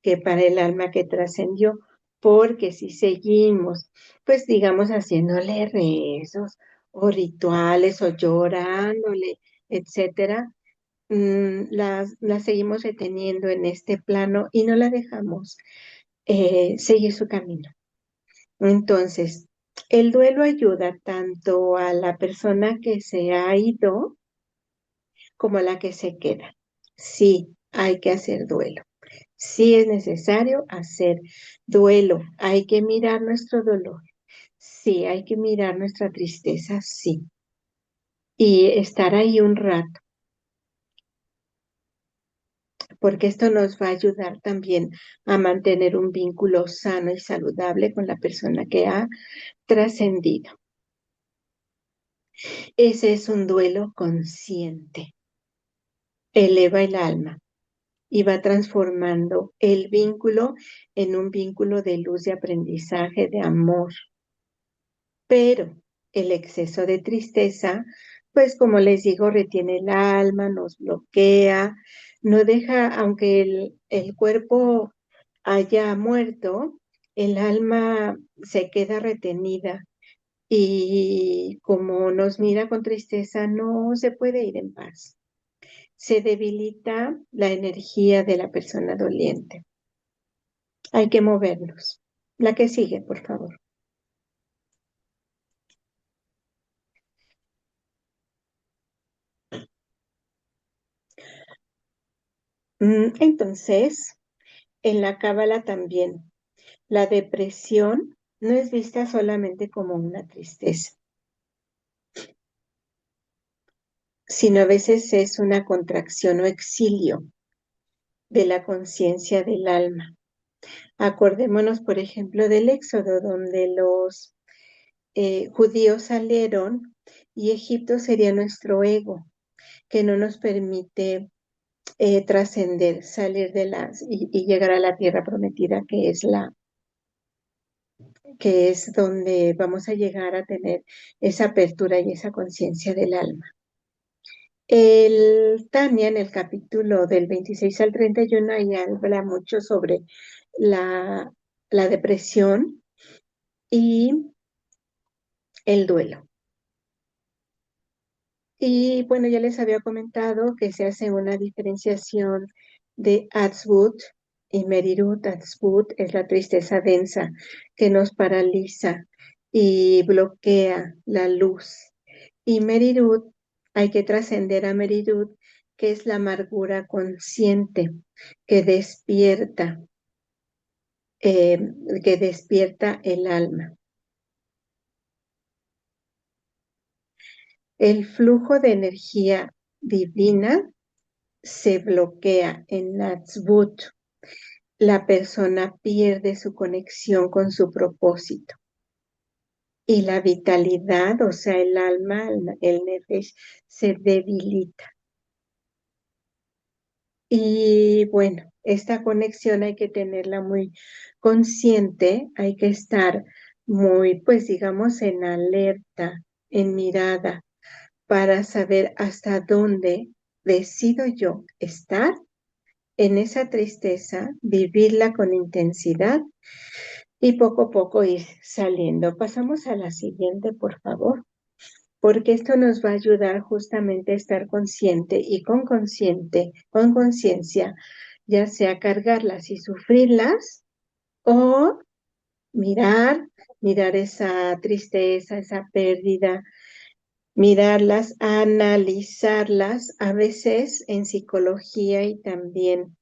que para el alma que trascendió, porque si seguimos, pues digamos, haciéndole rezos o rituales o llorándole, etcétera, la seguimos reteniendo en este plano y no la dejamos seguir su camino. Entonces, el duelo ayuda tanto a la persona que se ha ido como a la que se queda. Sí, hay que hacer duelo. Sí es necesario hacer duelo. Hay que mirar nuestro dolor. Sí, hay que mirar nuestra tristeza, sí. Y estar ahí un rato, porque esto nos va a ayudar también a mantener un vínculo sano y saludable con la persona que ha trascendido. Ese es un duelo consciente. Eleva el alma y va transformando el vínculo en un vínculo de luz, de aprendizaje, de amor. Pero el exceso de tristeza, pues como les digo, retiene el alma, nos bloquea, no deja, aunque el cuerpo haya muerto, el alma se queda retenida y como nos mira con tristeza, no se puede ir en paz. Se debilita la energía de la persona doliente. Hay que movernos. La que sigue, por favor. Entonces, en la cábala también, la depresión no es vista solamente como una tristeza, sino a veces es una contracción o exilio de la conciencia del alma. Acordémonos, por ejemplo, del Éxodo, donde los judíos salieron y Egipto sería nuestro ego, que no nos permite trascender, salir de y llegar a la tierra prometida, que es donde vamos a llegar a tener esa apertura y esa conciencia del alma. El Tania, en el capítulo del 26 al 31, ahí habla mucho sobre la, la depresión y el duelo. Y bueno, ya les había comentado que se hace una diferenciación de Atzvut y Merirut. Atzvut es la tristeza densa que nos paraliza y bloquea la luz. Y Merirut, hay que trascender a Merirut, que es la amargura consciente que despierta, eh, que despierta el alma. El flujo de energía divina se bloquea en Natsbut. La persona pierde su conexión con su propósito. Y la vitalidad, o sea, el alma, el nefesh, se debilita. Y bueno, esta conexión hay que tenerla muy consciente, hay que estar muy, pues digamos, en alerta, en mirada, para saber hasta dónde decido yo estar en esa tristeza, vivirla con intensidad y poco a poco ir saliendo. Pasamos a la siguiente, por favor, porque esto nos va a ayudar justamente a estar consciente y con conciencia, ya sea cargarlas y sufrirlas o mirar esa tristeza, esa pérdida, mirarlas, analizarlas, a veces en psicología y también,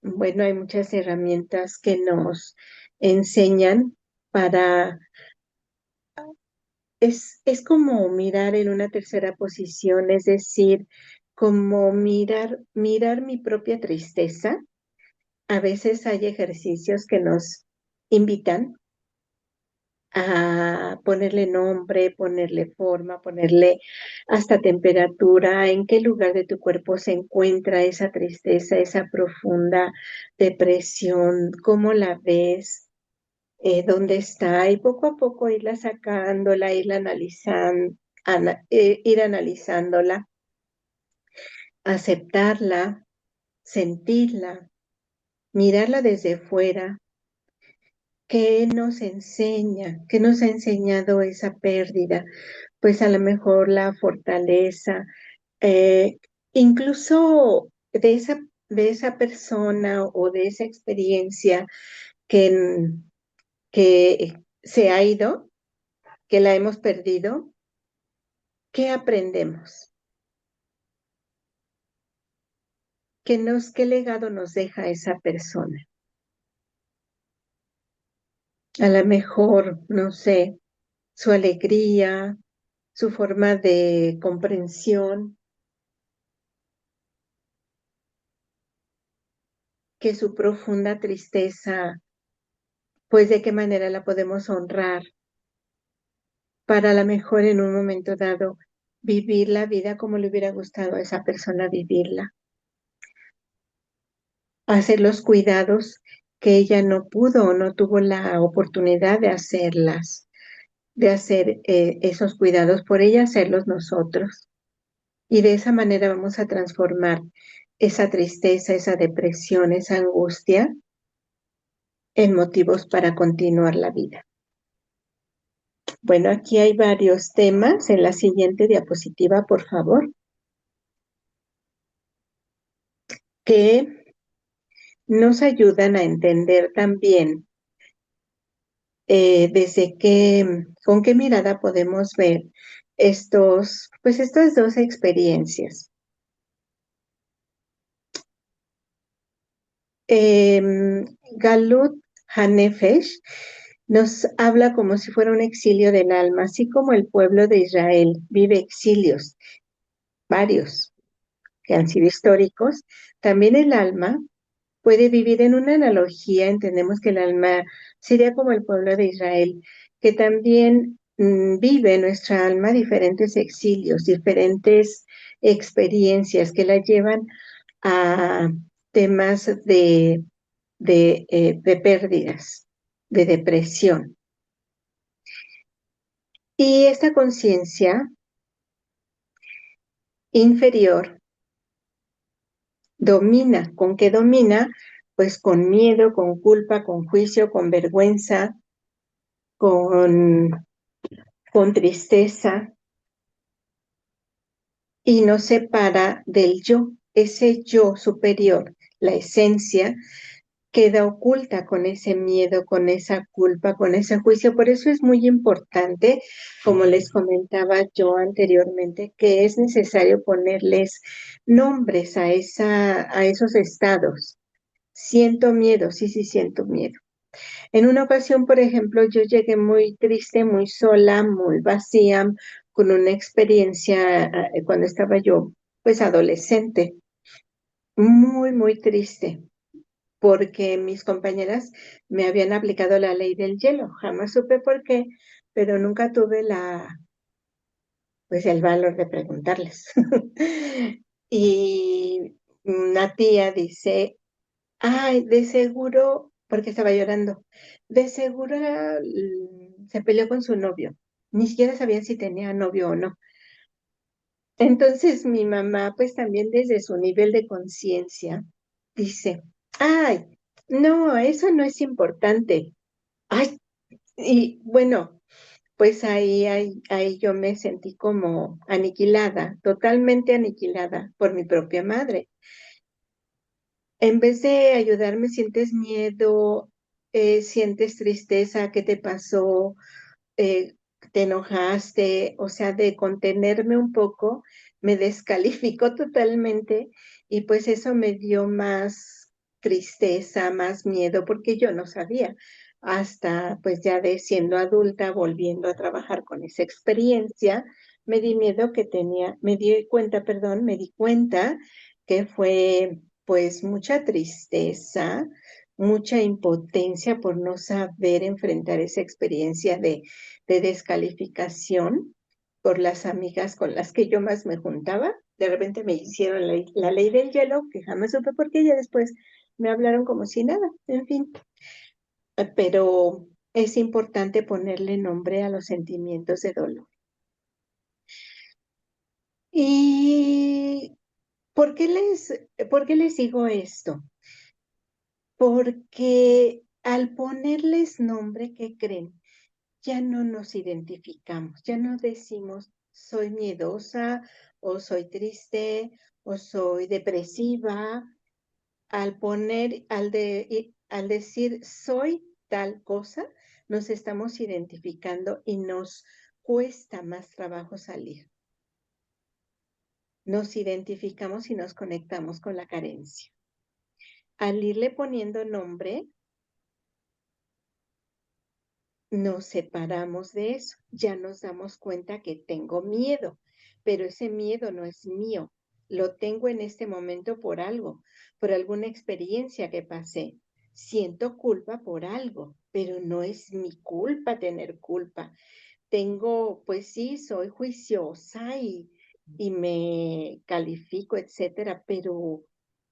bueno, hay muchas herramientas que nos enseñan para, es como mirar en una tercera posición, es decir, como mirar mi propia tristeza. A veces hay ejercicios que nos invitan a ponerle nombre, ponerle forma, ponerle hasta temperatura, en qué lugar de tu cuerpo se encuentra esa tristeza, esa profunda depresión, cómo la ves, dónde está, y poco a poco irla sacándola, irla analizando, ir analizándola, aceptarla, sentirla, mirarla desde fuera. ¿Qué nos enseña? ¿Qué nos ha enseñado esa pérdida? Pues a lo mejor la fortaleza, eh, incluso de esa persona o de esa experiencia que, que se ha ido, que la hemos perdido. ¿Qué aprendemos? ¿Qué legado nos deja esa persona? A lo mejor, no sé, su alegría, su forma de comprensión, que su profunda tristeza, pues de qué manera la podemos honrar para a lo mejor en un momento dado vivir la vida como le hubiera gustado a esa persona vivirla, hacer los cuidados que ella no pudo o no tuvo la oportunidad de hacerlas, de hacer esos cuidados por ella, hacerlos nosotros. Y de esa manera vamos a transformar esa tristeza, esa depresión, esa angustia en motivos para continuar la vida. Bueno, aquí hay varios temas. En la siguiente diapositiva, por favor, que nos ayudan a entender también con qué mirada podemos ver estas dos experiencias. Galut Hanefesh nos habla como si fuera un exilio del alma, así como el pueblo de Israel vive exilios, varios que han sido históricos. También el alma puede vivir en una analogía. Entendemos que el alma sería como el pueblo de Israel, que también vive nuestra alma diferentes exilios, diferentes experiencias que la llevan a temas de pérdidas, de depresión. Y esta conciencia inferior domina. ¿Con qué domina? Pues con miedo, con culpa, con juicio, con vergüenza, con, con tristeza, y nos separa del yo. Ese yo superior, la esencia, queda oculta con ese miedo, con esa culpa, con ese juicio. Por eso es muy importante, como les comentaba yo anteriormente, que es necesario ponerles nombres a esos estados. Siento miedo, sí, sí, siento miedo. En una ocasión, por ejemplo, yo llegué muy triste, muy sola, muy vacía, con una experiencia cuando estaba yo, pues adolescente, muy, muy triste, porque mis compañeras me habían aplicado la ley del hielo. Jamás supe por qué, pero nunca tuve pues el valor de preguntarles. Y una tía dice, ay, de seguro, porque estaba llorando, de seguro se peleó con su novio. Ni siquiera sabía si tenía novio o no. Entonces mi mamá, pues también desde su nivel de conciencia, dice, ay, no, eso no es importante. Ay, y bueno, pues ahí yo me sentí como aniquilada, totalmente aniquilada por mi propia madre. En vez de ayudarme, sientes miedo, sientes tristeza, ¿qué te pasó? Eh, ¿Te enojaste? O sea, de contenerme un poco, me descalificó totalmente y pues eso me dio más tristeza, más miedo, porque yo no sabía. Hasta pues ya de siendo adulta, volviendo a trabajar con esa experiencia, me di cuenta, perdón, me di cuenta que fue pues mucha tristeza, mucha impotencia por no saber enfrentar esa experiencia de descalificación por las amigas con las que yo más me juntaba. De repente me hicieron la ley del hielo, que jamás supe por qué, ya después me hablaron como si nada, en fin. Pero es importante ponerle nombre a los sentimientos de dolor. ¿Y por qué les digo esto? Porque al ponerles nombre, ¿qué creen? Ya no nos identificamos, ya no decimos soy miedosa o soy triste o soy depresiva. Al decir soy tal cosa, nos estamos identificando y nos cuesta más trabajo salir. Nos identificamos y nos conectamos con la carencia. Al irle poniendo nombre, nos separamos de eso, ya nos damos cuenta que tengo miedo, pero ese miedo no es mío, lo tengo en este momento por algo, por alguna experiencia que pasé. Siento culpa por algo, pero no es mi culpa tener culpa. Pues sí, soy juiciosa y me califico, etcétera, pero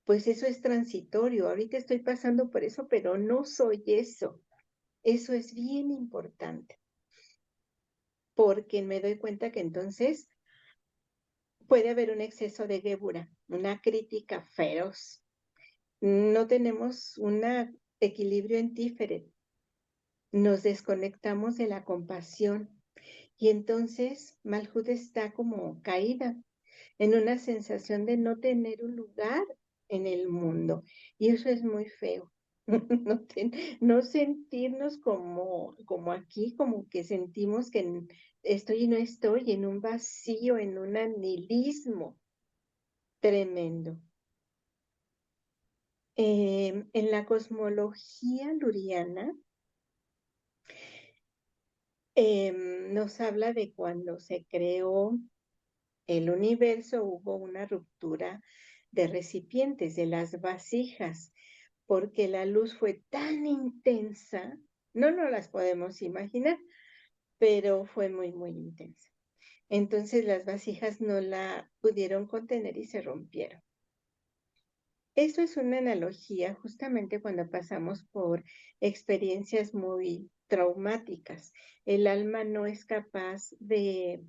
pues eso es transitorio. Ahorita estoy pasando por eso, pero no soy eso. Eso es bien importante, porque me doy cuenta que entonces puede haber un exceso de gébura, una crítica feroz. No tenemos un equilibrio en Tiferet. Nos desconectamos de la compasión y entonces Malhut está como caída en una sensación de no tener un lugar en el mundo. Y eso es muy feo. No, no sentirnos como aquí, como que sentimos que estoy y no estoy, en un vacío, en un nihilismo tremendo. En la cosmología luriana nos habla de cuando se creó el universo, hubo una ruptura de recipientes, de las vasijas, porque la luz fue tan intensa, no nos las podemos imaginar, pero fue muy, muy intensa. Entonces las vasijas no la pudieron contener y se rompieron. Eso es una analogía justamente cuando pasamos por experiencias muy traumáticas. El alma no es capaz de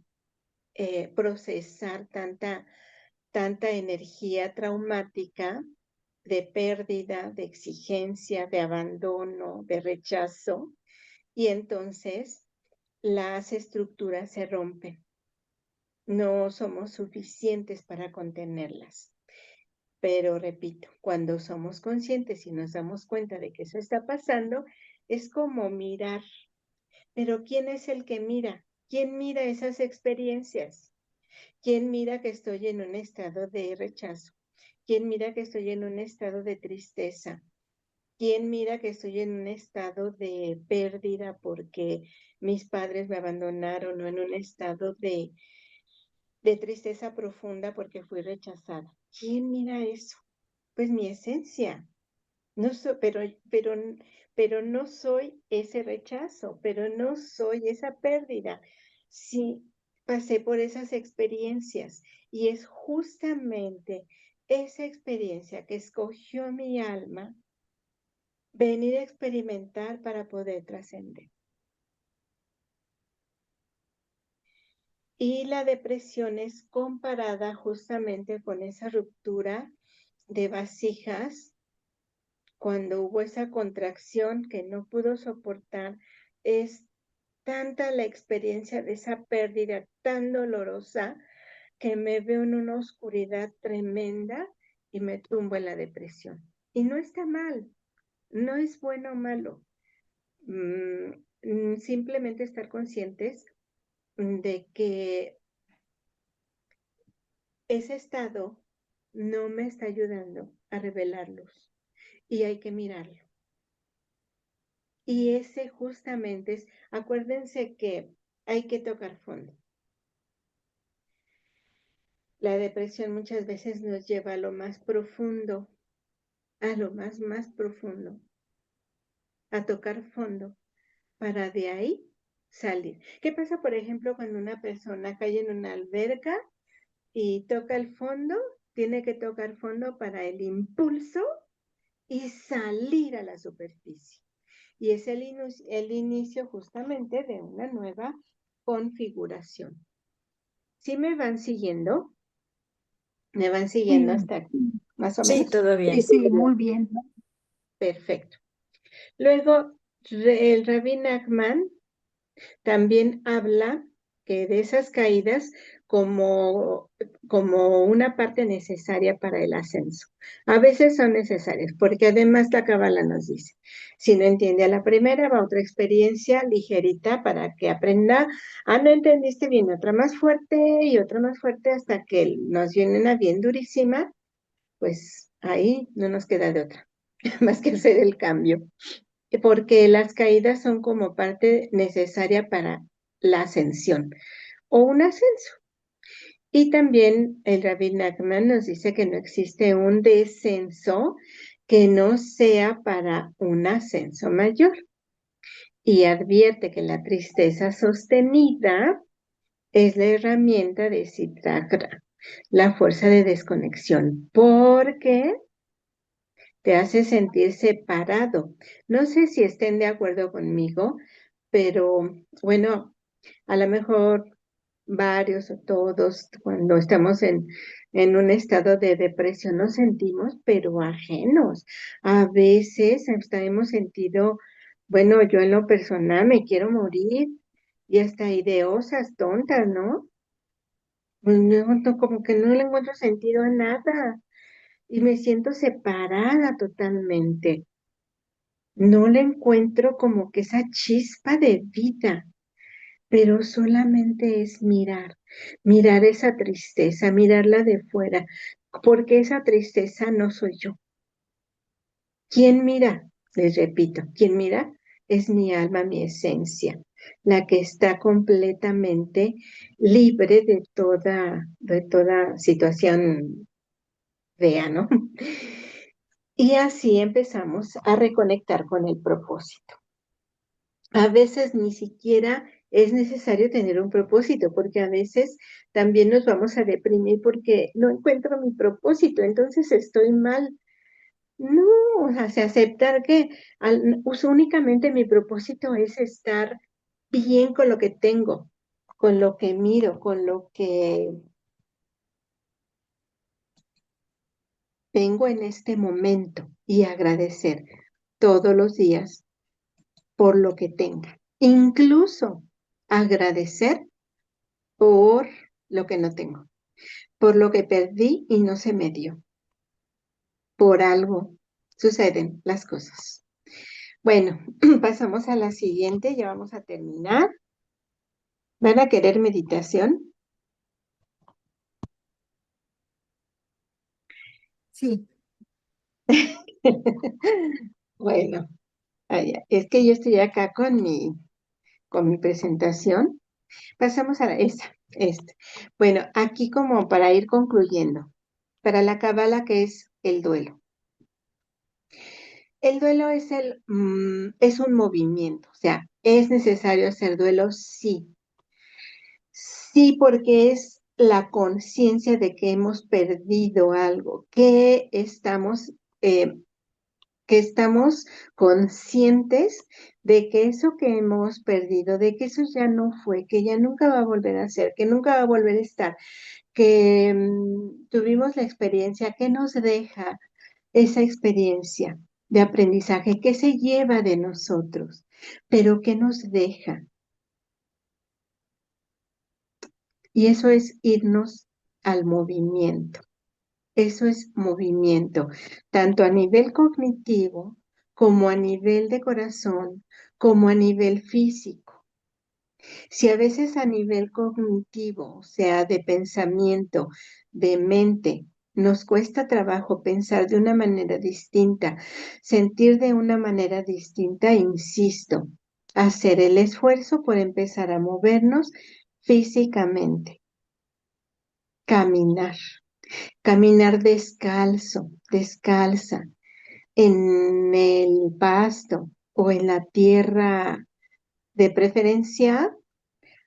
procesar tanta energía traumática de pérdida, de exigencia, de abandono, de rechazo, y entonces las estructuras se rompen. No somos suficientes para contenerlas. Pero repito, cuando somos conscientes y nos damos cuenta de que eso está pasando, es como mirar. Pero ¿quién es el que mira? ¿Quién mira esas experiencias? ¿Quién mira que estoy en un estado de rechazo? ¿Quién mira que estoy en un estado de tristeza? ¿Quién mira que estoy en un estado de pérdida porque mis padres me abandonaron o en un estado de tristeza profunda porque fui rechazada? ¿Quién mira eso? Pues mi esencia. No pero no soy ese rechazo, pero no soy esa pérdida. Sí, pasé por esas experiencias y es justamente esa experiencia que escogió mi alma venir a experimentar para poder trascender. Y la depresión es comparada justamente con esa ruptura de vasijas cuando hubo esa contracción que no pudo soportar. Es tanta la experiencia de esa pérdida tan dolorosa que me veo en una oscuridad tremenda y me tumbo en la depresión. Y no está mal, no es bueno o malo. Simplemente estar conscientes de que ese estado no me está ayudando a revelar luz y hay que mirarlo. Y ese justamente es, acuérdense que hay que tocar fondo. La depresión muchas veces nos lleva a lo más profundo, a lo más profundo, a tocar fondo, para de ahí salir. ¿Qué pasa, por ejemplo, cuando una persona cae en una alberca y toca el fondo? Tiene que tocar fondo para el impulso y salir a la superficie. Y es el inicio justamente de una nueva configuración. ¿Sí me van siguiendo? ¿Me van siguiendo hasta aquí? ¿Más o menos? Sí, todo bien. Sí, muy bien. Perfecto. Luego, el Rabbi Nachman también habla que de esas caídas como una parte necesaria para el ascenso. A veces son necesarias, porque además la Cábala nos dice, si no entiende a la primera, va a otra experiencia ligerita para que aprenda, no entendiste bien, otra más fuerte y otra más fuerte hasta que nos viene una bien durísima, pues ahí no nos queda de otra, más que hacer el cambio, porque las caídas son como parte necesaria para la ascensión o un ascenso. Y también el Rabbi Nachman nos dice que no existe un descenso que no sea para un ascenso mayor. Y advierte que la tristeza sostenida es la herramienta de Sitagra, la fuerza de desconexión, porque te hace sentir separado. No sé si estén de acuerdo conmigo, pero bueno, a lo mejor varios o todos, cuando estamos en un estado de depresión, nos sentimos, pero ajenos. A veces hasta hemos sentido, bueno, yo en lo personal me quiero morir y hasta ideosas, tontas, ¿no? Como que no le encuentro sentido a nada y me siento separada totalmente. No le encuentro como que esa chispa de vida, pero solamente es mirar esa tristeza, mirarla de fuera, porque esa tristeza no soy yo. ¿Quién mira? Les repito, ¿quién mira? Es mi alma, mi esencia, la que está completamente libre de toda situación fea, ¿no? Y así empezamos a reconectar con el propósito. A veces ni siquiera es necesario tener un propósito, porque a veces también nos vamos a deprimir porque no encuentro mi propósito, entonces estoy mal. No, o sea, se aceptar que únicamente mi propósito es estar bien con lo que tengo, con lo que miro, con lo que tengo en este momento y agradecer todos los días por lo que tenga. Incluso agradecer por lo que no tengo, por lo que perdí y no se me dio. Por algo suceden las cosas. Bueno, pasamos a la siguiente, ya vamos a terminar. ¿Van a querer meditación? Sí. Bueno, es que yo estoy acá con mi presentación. Pasamos a esta. Bueno, aquí como para ir concluyendo, para la cábala, ¿qué es el duelo? El duelo es un movimiento, o sea, ¿es necesario hacer duelo? Sí. Sí, porque es la conciencia de que hemos perdido algo, eh, que estamos conscientes de que eso que hemos perdido, de que eso ya no fue, que ya nunca va a volver a ser, que nunca va a volver a estar, que tuvimos la experiencia, que nos deja esa experiencia de aprendizaje, que se lleva de nosotros, pero que nos deja. Y eso es irnos al movimiento. Eso es movimiento, tanto a nivel cognitivo como a nivel de corazón, como a nivel físico. Si a veces a nivel cognitivo, o sea, de pensamiento, de mente, nos cuesta trabajo pensar de una manera distinta, sentir de una manera distinta, insisto, hacer el esfuerzo por empezar a movernos físicamente, caminar. Caminar descalzo, descalza, en el pasto o en la tierra, de preferencia,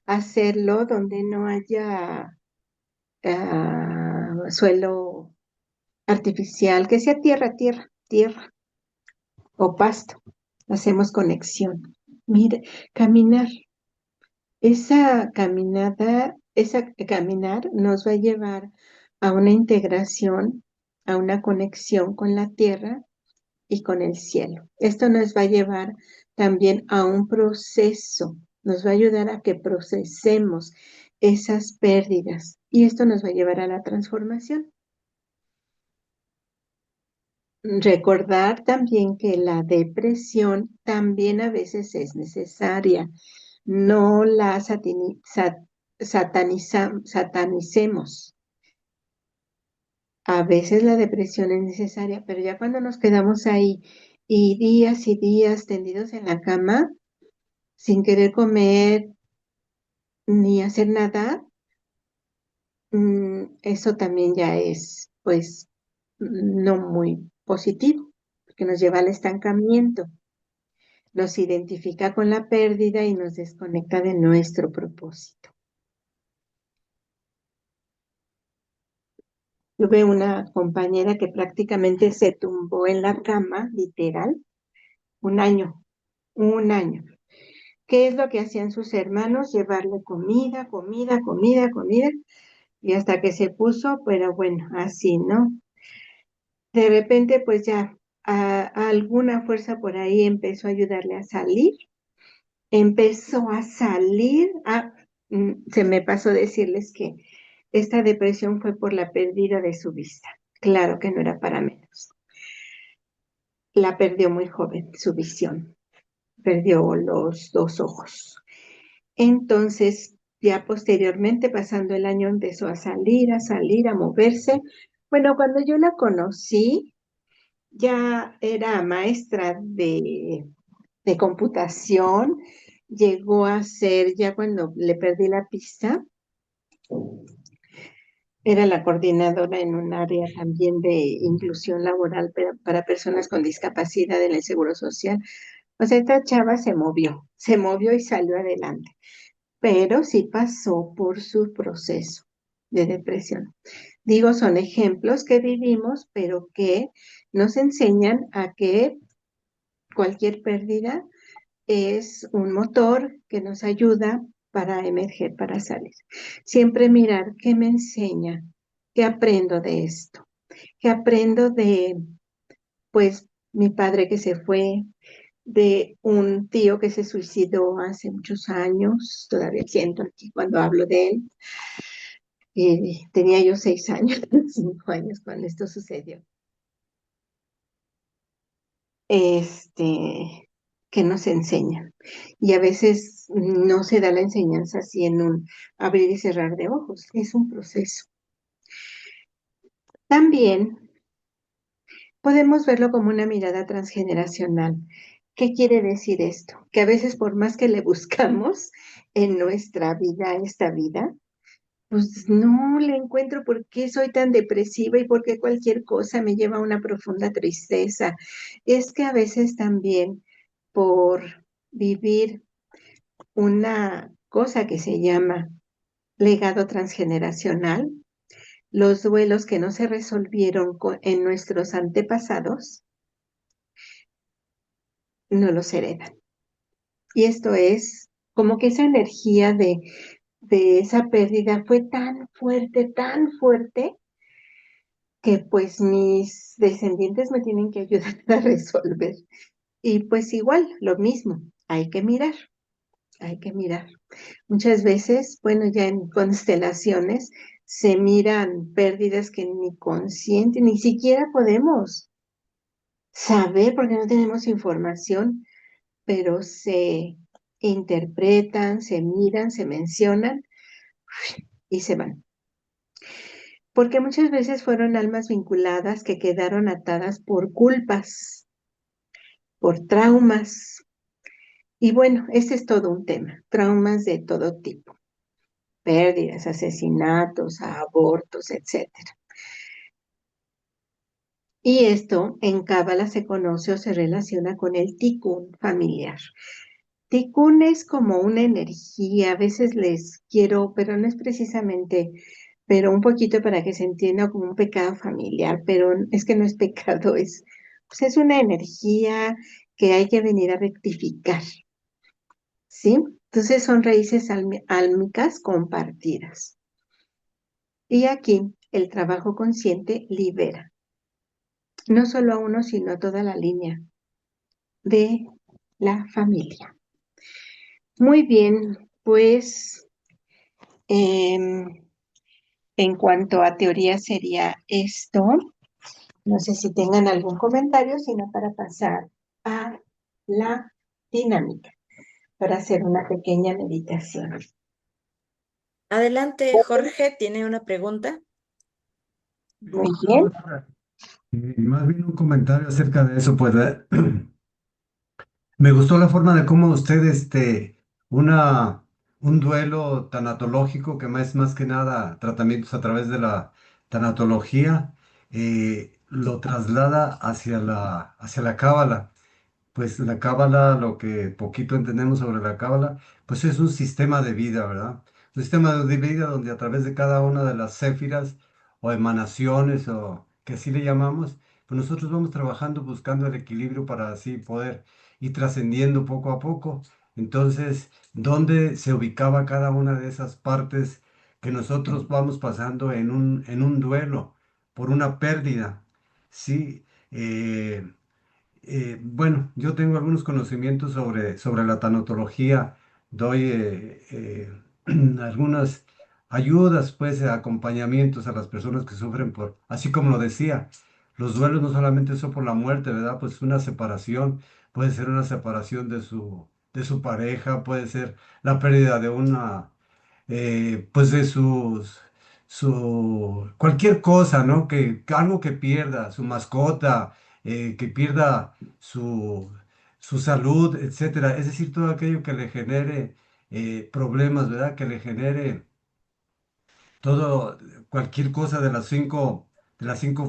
hacerlo donde no haya suelo artificial, que sea tierra, tierra, tierra o pasto. Hacemos conexión. Mire, caminar. Esa caminar nos va a llevar a una integración, a una conexión con la tierra y con el cielo. Esto nos va a llevar también a un proceso, nos va a ayudar a que procesemos esas pérdidas y esto nos va a llevar a la transformación. Recordar también que la depresión también a veces es necesaria. No la satanicemos. A veces la depresión es necesaria, pero ya cuando nos quedamos ahí y días tendidos en la cama, sin querer comer ni hacer nada, eso también ya es, pues, no muy positivo, porque nos lleva al estancamiento, nos identifica con la pérdida y nos desconecta de nuestro propósito. Tuve una compañera que prácticamente se tumbó en la cama, literal, un año, un año. ¿Qué es lo que hacían sus hermanos? Llevarle comida, comida, comida, comida, y hasta que se puso, pero bueno, así, ¿no? De repente, pues ya alguna fuerza por ahí empezó a ayudarle a salir, empezó a salir, se me pasó decirles que esta depresión fue por la pérdida de su vista. Claro que no era para menos. La perdió muy joven, su visión, perdió los dos ojos. Entonces, ya posteriormente, pasando el año, empezó a salir, a moverse. Bueno, cuando yo la conocí, ya era maestra de computación, llegó a ser, ya cuando le perdí la pista, Era la coordinadora en un área también de inclusión laboral para personas con discapacidad en el Seguro Social. O sea, esta chava se movió y salió adelante, pero sí pasó por su proceso de depresión. Digo, son ejemplos que vivimos, pero que nos enseñan a que cualquier pérdida es un motor que nos ayuda para emerger, para salir. Siempre mirar qué me enseña, qué aprendo de esto, qué aprendo de, pues, mi padre que se fue, de un tío que se suicidó hace muchos años, todavía siento aquí cuando hablo de él. Tenía yo 6 años, 5 años cuando esto sucedió. Que nos enseña. Y a veces no se da la enseñanza así en un abrir y cerrar de ojos, es un proceso. También podemos verlo como una mirada transgeneracional. ¿Qué quiere decir esto? Que a veces por más que le buscamos en nuestra vida, esta vida, pues no le encuentro por qué soy tan depresiva y por qué cualquier cosa me lleva a una profunda tristeza. Es que a veces también por vivir una cosa que se llama legado transgeneracional, los duelos que no se resolvieron en nuestros antepasados, no los heredan. Y esto es como que esa energía de esa pérdida fue tan fuerte, que pues mis descendientes me tienen que ayudar a resolver. Y pues igual, lo mismo, hay que mirar, hay que mirar. Muchas veces, bueno, ya en constelaciones se miran pérdidas que ni consciente, ni siquiera podemos saber porque no tenemos información, pero se interpretan, se miran, se mencionan y se van. Porque muchas veces fueron almas vinculadas que quedaron atadas por culpas, por traumas. Y bueno, ese es todo un tema, traumas de todo tipo, pérdidas, asesinatos, abortos, etcétera. Y esto en Cábala se conoce o se relaciona con el tikkun familiar. Tikkun es como una energía, a veces les quiero, pero no es precisamente, pero un poquito para que se entienda como un pecado familiar, pero es que no es pecado, pues es una energía que hay que venir a rectificar, ¿sí? Entonces son raíces álmicas compartidas. Y aquí el trabajo consciente libera, no solo a uno, sino a toda la línea de la familia. Muy bien, pues en cuanto a teoría sería esto. No sé si tengan algún comentario, sino para pasar a la dinámica, para hacer una pequeña meditación. Adelante, Jorge, ¿tiene una pregunta? Muy bien. Más bien un comentario acerca de eso, pues me gustó la forma de cómo usted, un duelo tanatológico, que más que nada tratamientos a través de la tanatología, lo traslada hacia la cábala. Pues la cábala, lo que poquito entendemos sobre la cábala, pues es un sistema de vida, ¿verdad? Un sistema de vida donde a través de cada una de las céfiras o emanaciones o que así le llamamos, pues nosotros vamos trabajando buscando el equilibrio para así poder ir trascendiendo poco a poco. Entonces, ¿dónde se ubicaba cada una de esas partes que nosotros vamos pasando en un duelo por una pérdida? Sí. Bueno, yo tengo algunos conocimientos sobre la tanatología, doy algunas ayudas, pues, acompañamientos a las personas que sufren así como lo decía, los duelos no solamente son por la muerte, ¿verdad? Pues una separación, puede ser una separación de su pareja, puede ser la pérdida de pues de cualquier cosa, ¿no? Que algo que pierda, su mascota, que pierda su salud, etcétera. Es decir, todo aquello que le genere problemas, ¿verdad? Que le genere todo, cualquier cosa de las cinco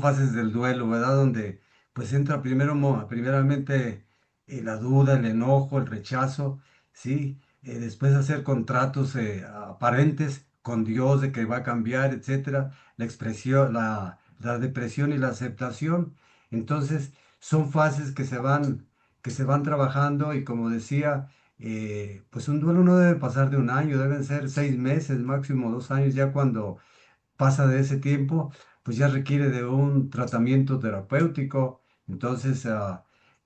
fases del duelo, ¿verdad? Donde pues entra primero, primeramente la duda, el enojo, el rechazo, ¿sí? Después hacer contratos aparentes con Dios de que va a cambiar, etcétera, la expresión, la depresión y la aceptación. Entonces, son fases que se van trabajando y como decía, pues un duelo no debe pasar de un año, deben ser 6 meses, máximo 2 años, ya cuando pasa de ese tiempo, pues ya requiere de un tratamiento terapéutico. Entonces,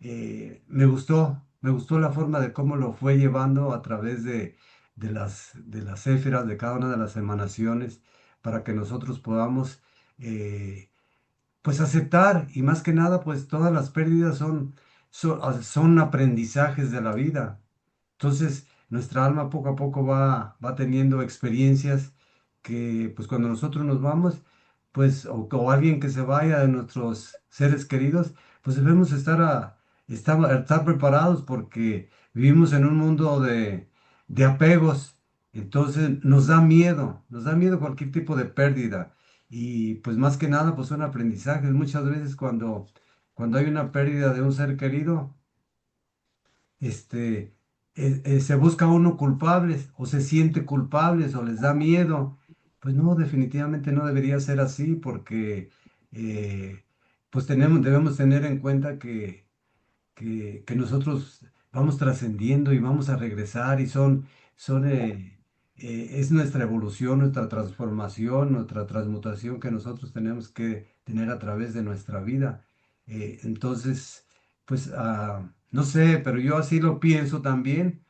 me gustó la forma de cómo lo fue llevando a través de las éferas, de cada una de las emanaciones, para que nosotros podamos, pues aceptar y más que nada, pues todas las pérdidas son aprendizajes de la vida. Entonces, nuestra alma poco a poco va teniendo experiencias que, pues cuando nosotros nos vamos, pues, o alguien que se vaya de nuestros seres queridos, pues debemos estar preparados porque vivimos en un mundo de apegos. Entonces, nos da miedo cualquier tipo de pérdida. Y pues más que nada, pues son aprendizajes. Muchas veces cuando hay una pérdida de un ser querido, este, se busca uno culpables o se siente culpables o les da miedo. Pues no, definitivamente no debería ser así porque eh, pues debemos tener en cuenta que nosotros vamos trascendiendo y vamos a regresar y es nuestra evolución, nuestra transformación, nuestra transmutación que nosotros tenemos que tener a través de nuestra vida. Entonces, pues no sé, pero yo así lo pienso también.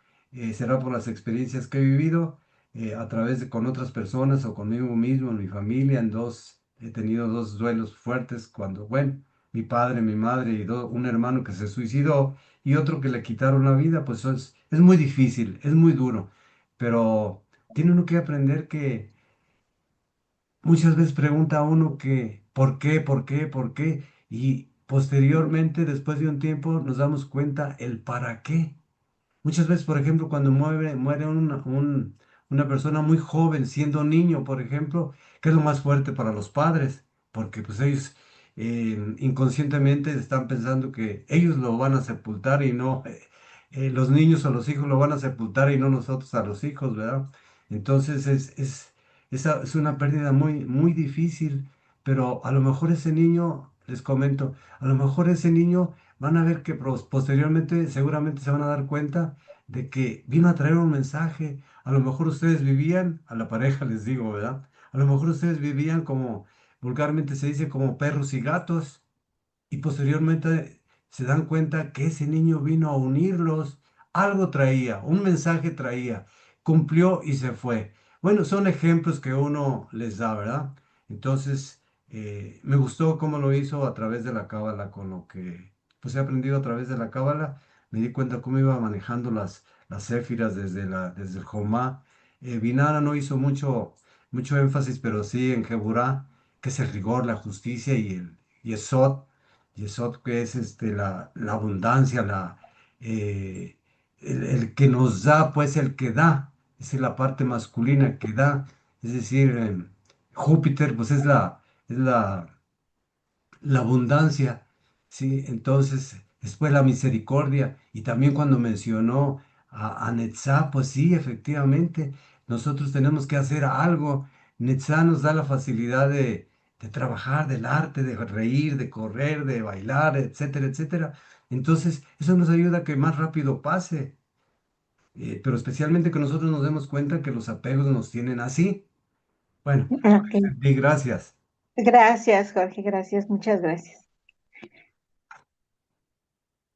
Será por las experiencias que he vivido a través de con otras personas o conmigo mismo, en mi familia, he tenido dos duelos fuertes cuando, bueno, mi padre, mi madre y un hermano que se suicidó y otro que le quitaron la vida, pues es muy difícil, es muy duro, pero tiene uno que aprender que muchas veces pregunta a uno que, ¿por qué, por qué, por qué? Y posteriormente, después de un tiempo, nos damos cuenta el para qué. Muchas veces, por ejemplo, cuando muere una persona muy joven, siendo niño, por ejemplo, ¿qué es lo más fuerte para los padres? Porque pues ellos inconscientemente están pensando que ellos lo van a sepultar y no, los niños o los hijos lo van a sepultar y no nosotros a los hijos, ¿verdad? Entonces es una pérdida muy, muy difícil, pero a lo mejor ese niño, les comento, a lo mejor ese niño van a ver que posteriormente seguramente se van a dar cuenta de que vino a traer un mensaje. A lo mejor ustedes vivían, a la pareja les digo, ¿verdad? A lo mejor ustedes vivían como, vulgarmente se dice, como perros y gatos y posteriormente se dan cuenta que ese niño vino a unirlos, algo traía, un mensaje traía, cumplió y se fue. Bueno, son ejemplos que uno les da, ¿verdad? Entonces, me gustó cómo lo hizo a través de la cábala, con lo que pues he aprendido a través de la cábala, me di cuenta cómo iba manejando las céfiras desde el Jomá. Vinara no hizo mucho énfasis, pero sí en Geburá, que es el rigor, la justicia y el Yesod, Yesod que es la abundancia, el que nos da, pues el que da, esa es la parte masculina que da, es decir, Júpiter, pues la abundancia, ¿sí? Entonces, después la misericordia, y también cuando mencionó a Netzá, pues sí, efectivamente, nosotros tenemos que hacer algo. Netzá nos da la facilidad de trabajar, del arte, de reír, de correr, de bailar, etcétera, etcétera. Entonces, eso nos ayuda a que más rápido pase, pero especialmente que nosotros nos demos cuenta que los apegos nos tienen así. Bueno, Ok. di gracias. Gracias, Jorge, gracias, muchas gracias.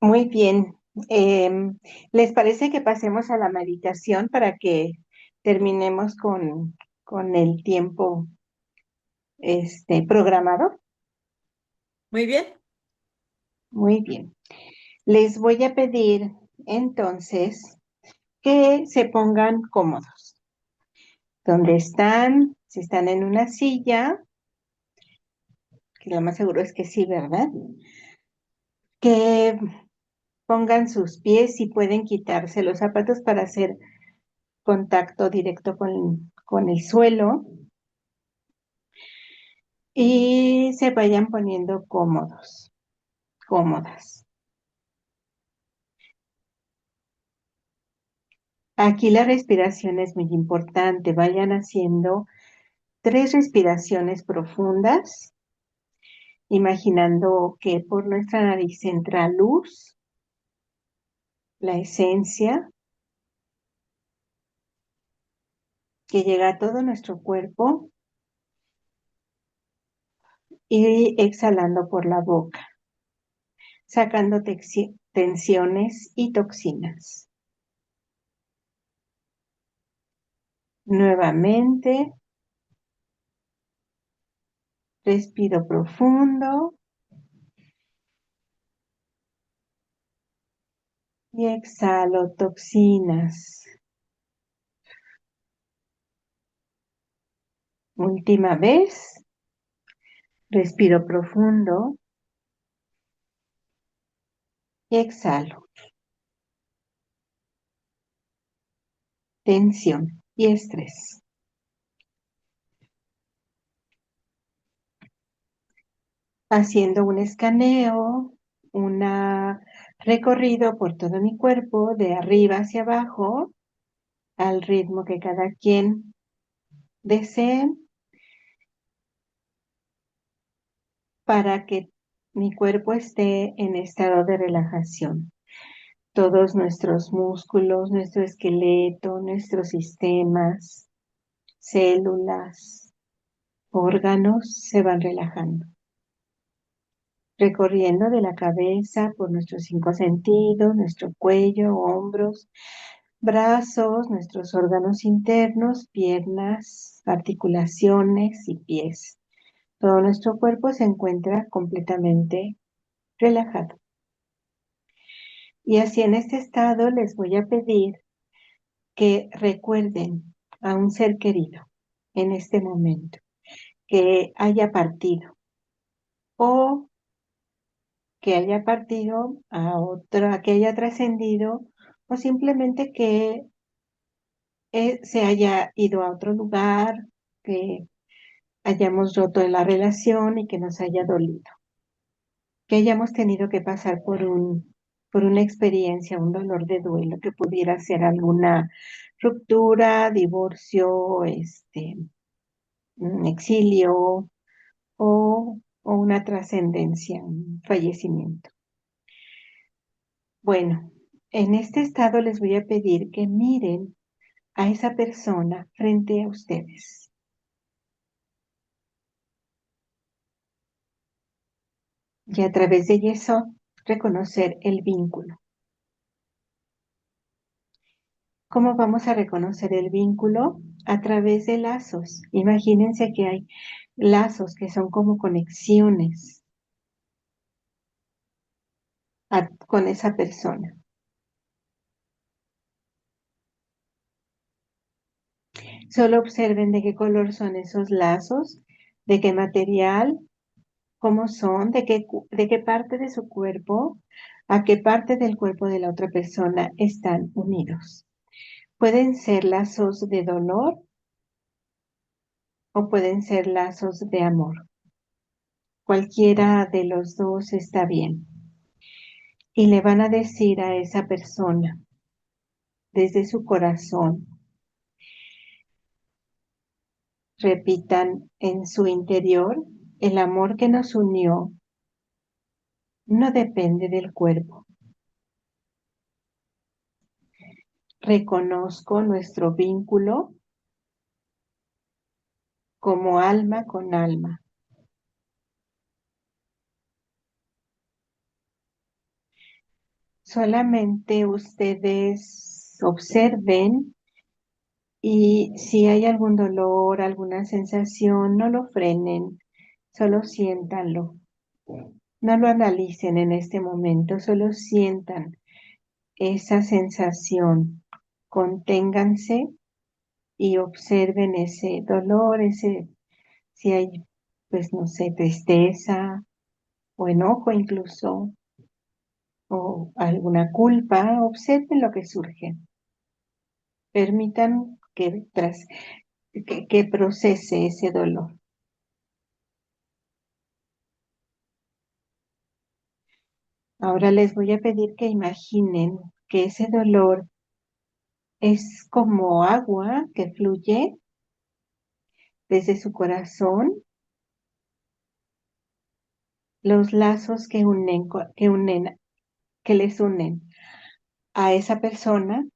Muy bien. ¿Les parece que pasemos a la meditación para que terminemos con el tiempo programado? Muy bien. Muy bien. Les voy a pedir entonces que se pongan cómodos. ¿Dónde están? Si están en una silla, que lo más seguro es que sí, ¿verdad? Que pongan sus pies y pueden quitarse los zapatos para hacer contacto directo con el suelo. y se vayan poniendo cómodos, cómodas. Aquí la respiración es muy importante. Vayan haciendo 3 respiraciones profundas, imaginando que por nuestra nariz entra luz, la esencia, que llega a todo nuestro cuerpo, y exhalando por la boca, sacando tensiones y toxinas. Nuevamente, respiro profundo y exhalo toxinas. Última vez, respiro profundo y exhalo tensión y estrés. Haciendo un escaneo, un recorrido por todo mi cuerpo, de arriba hacia abajo, al ritmo que cada quien desee, para que mi cuerpo esté en estado de relajación. Todos nuestros músculos, nuestro esqueleto, nuestros sistemas, células, órganos se van relajando, recorriendo de la cabeza por nuestros 5 sentidos, nuestro cuello, hombros, brazos, nuestros órganos internos, piernas, articulaciones y pies. Todo nuestro cuerpo se encuentra completamente relajado. Y así en este estado les voy a pedir que recuerden a un ser querido en este momento, que haya partido o que haya partido a otra, que haya trascendido, o simplemente que se haya ido a otro lugar, que hayamos roto la relación y que nos haya dolido, que hayamos tenido que pasar por una experiencia, un dolor de duelo, que pudiera ser alguna ruptura, divorcio, un exilio o una trascendencia, un fallecimiento. Bueno, en este estado les voy a pedir que miren a esa persona frente a ustedes y a través de eso reconocer el vínculo. ¿Cómo vamos a reconocer el vínculo? A través de lazos. Imagínense que hay lazos que son como conexiones con esa persona. Solo observen de qué color son esos lazos, de qué material, cómo son, de qué parte de su cuerpo, a qué parte del cuerpo de la otra persona están unidos. Pueden ser lazos de dolor o pueden ser lazos de amor. Cualquiera de los dos está bien. Y le van a decir a esa persona, desde su corazón, repitan en su interior: el amor que nos unió no depende del cuerpo. Reconozco nuestro vínculo como alma con alma. Solamente ustedes observen, y si hay algún dolor, alguna sensación, no lo frenen, solo siéntanlo. No lo analicen en este momento, solo sientan esa sensación. Conténganse y observen ese dolor, si hay, pues no sé, tristeza o enojo incluso, o alguna culpa, observen lo que surge. Permitan que procese ese dolor. Ahora les voy a pedir que imaginen que ese dolor es como agua que fluye desde su corazón, los lazos que les unen a esa persona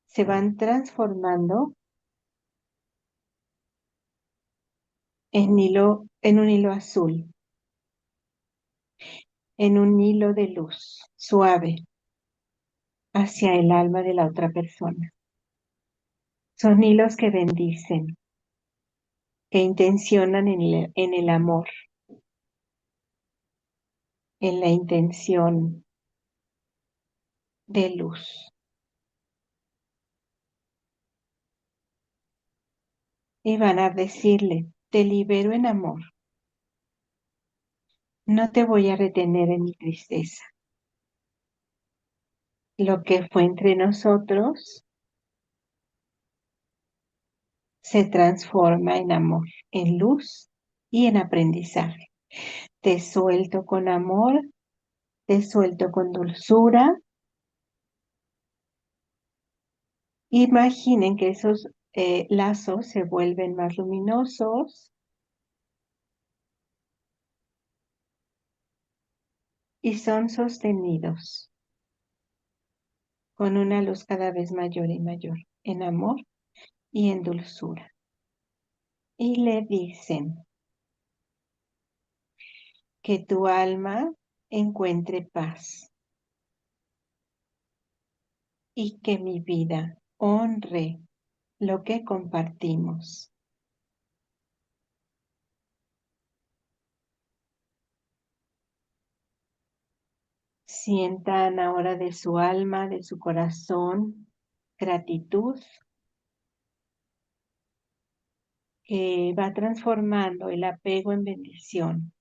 se van transformando en un hilo azul, en un hilo de luz suave hacia el alma de la otra persona. Son hilos que bendicen, que intencionan en el amor, en la intención de luz. Y van a decirle, te libero en amor, no te voy a retener en mi tristeza. Lo que fue entre nosotros se transforma en amor, en luz y en aprendizaje. Te suelto con amor, te suelto con dulzura. Imaginen que esos lazos se vuelven más luminosos y son sostenidos con una luz cada vez mayor y mayor, en amor y en dulzura. Y le dicen que tu alma encuentre paz y que mi vida honre lo que compartimos. Sientan ahora de su alma, de su corazón, gratitud que va transformando el apego en bendición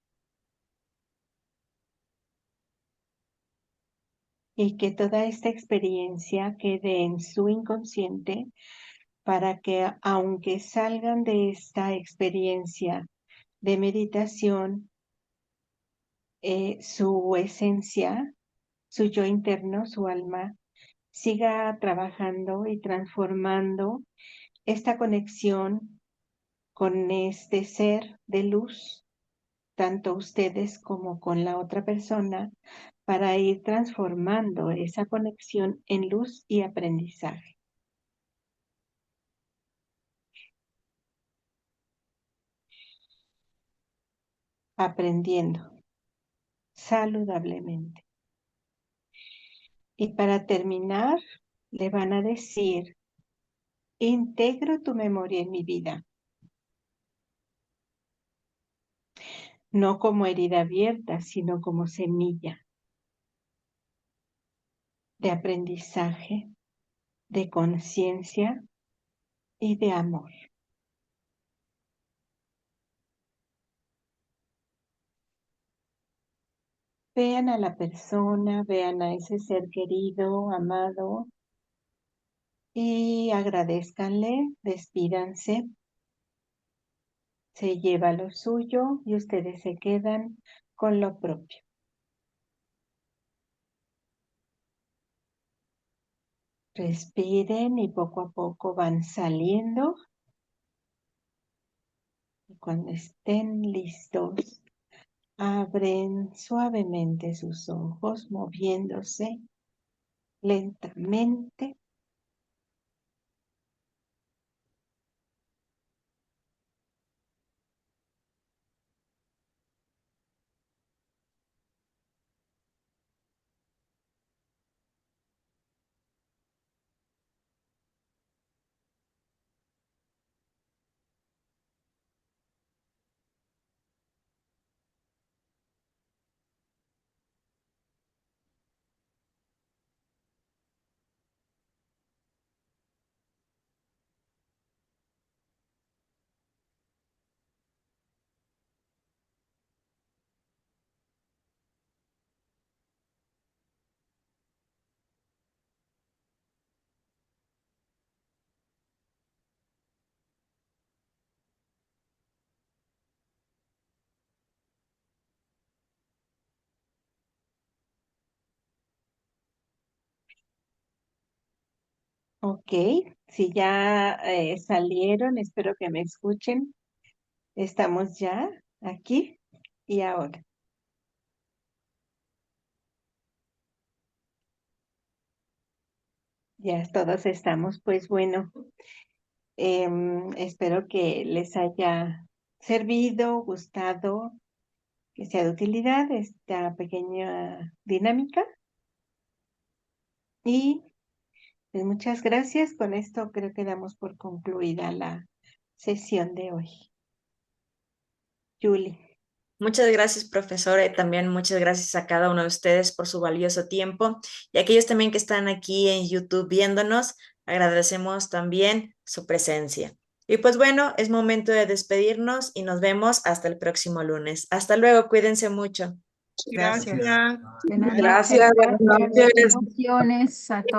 y que toda esta experiencia quede en su inconsciente para que aunque salgan de esta experiencia de meditación, su esencia, su yo interno, su alma, siga trabajando y transformando esta conexión con este ser de luz, tanto ustedes como con la otra persona, para ir transformando esa conexión en luz y aprendizaje. Aprendiendo saludablemente. Y para terminar, le van a decir, integro tu memoria en mi vida, no como herida abierta, sino como semilla de aprendizaje, de conciencia y de amor. Vean a la persona, vean a ese ser querido, amado, y agradézcanle, despídanse, se lleva lo suyo y ustedes se quedan con lo propio. Respiren y poco a poco van saliendo. Y cuando estén listos, abren suavemente sus ojos, moviéndose lentamente. Ok, si ya salieron, espero que me escuchen. Estamos ya aquí y ahora. Ya todos estamos, pues bueno, espero que les haya servido, gustado, que sea de utilidad esta pequeña dinámica. Y pues muchas gracias. Con esto creo que damos por concluida la sesión de hoy. Julie. Muchas gracias, profesora, y también muchas gracias a cada uno de ustedes por su valioso tiempo. Y aquellos también que están aquí en YouTube viéndonos, agradecemos también su presencia. Y pues bueno, es momento de despedirnos y nos vemos hasta el próximo lunes. Hasta luego, cuídense mucho. Gracias. Gracias. Buenas Gracias, noches. buenas Gracias. noches. Bendiciones a todos.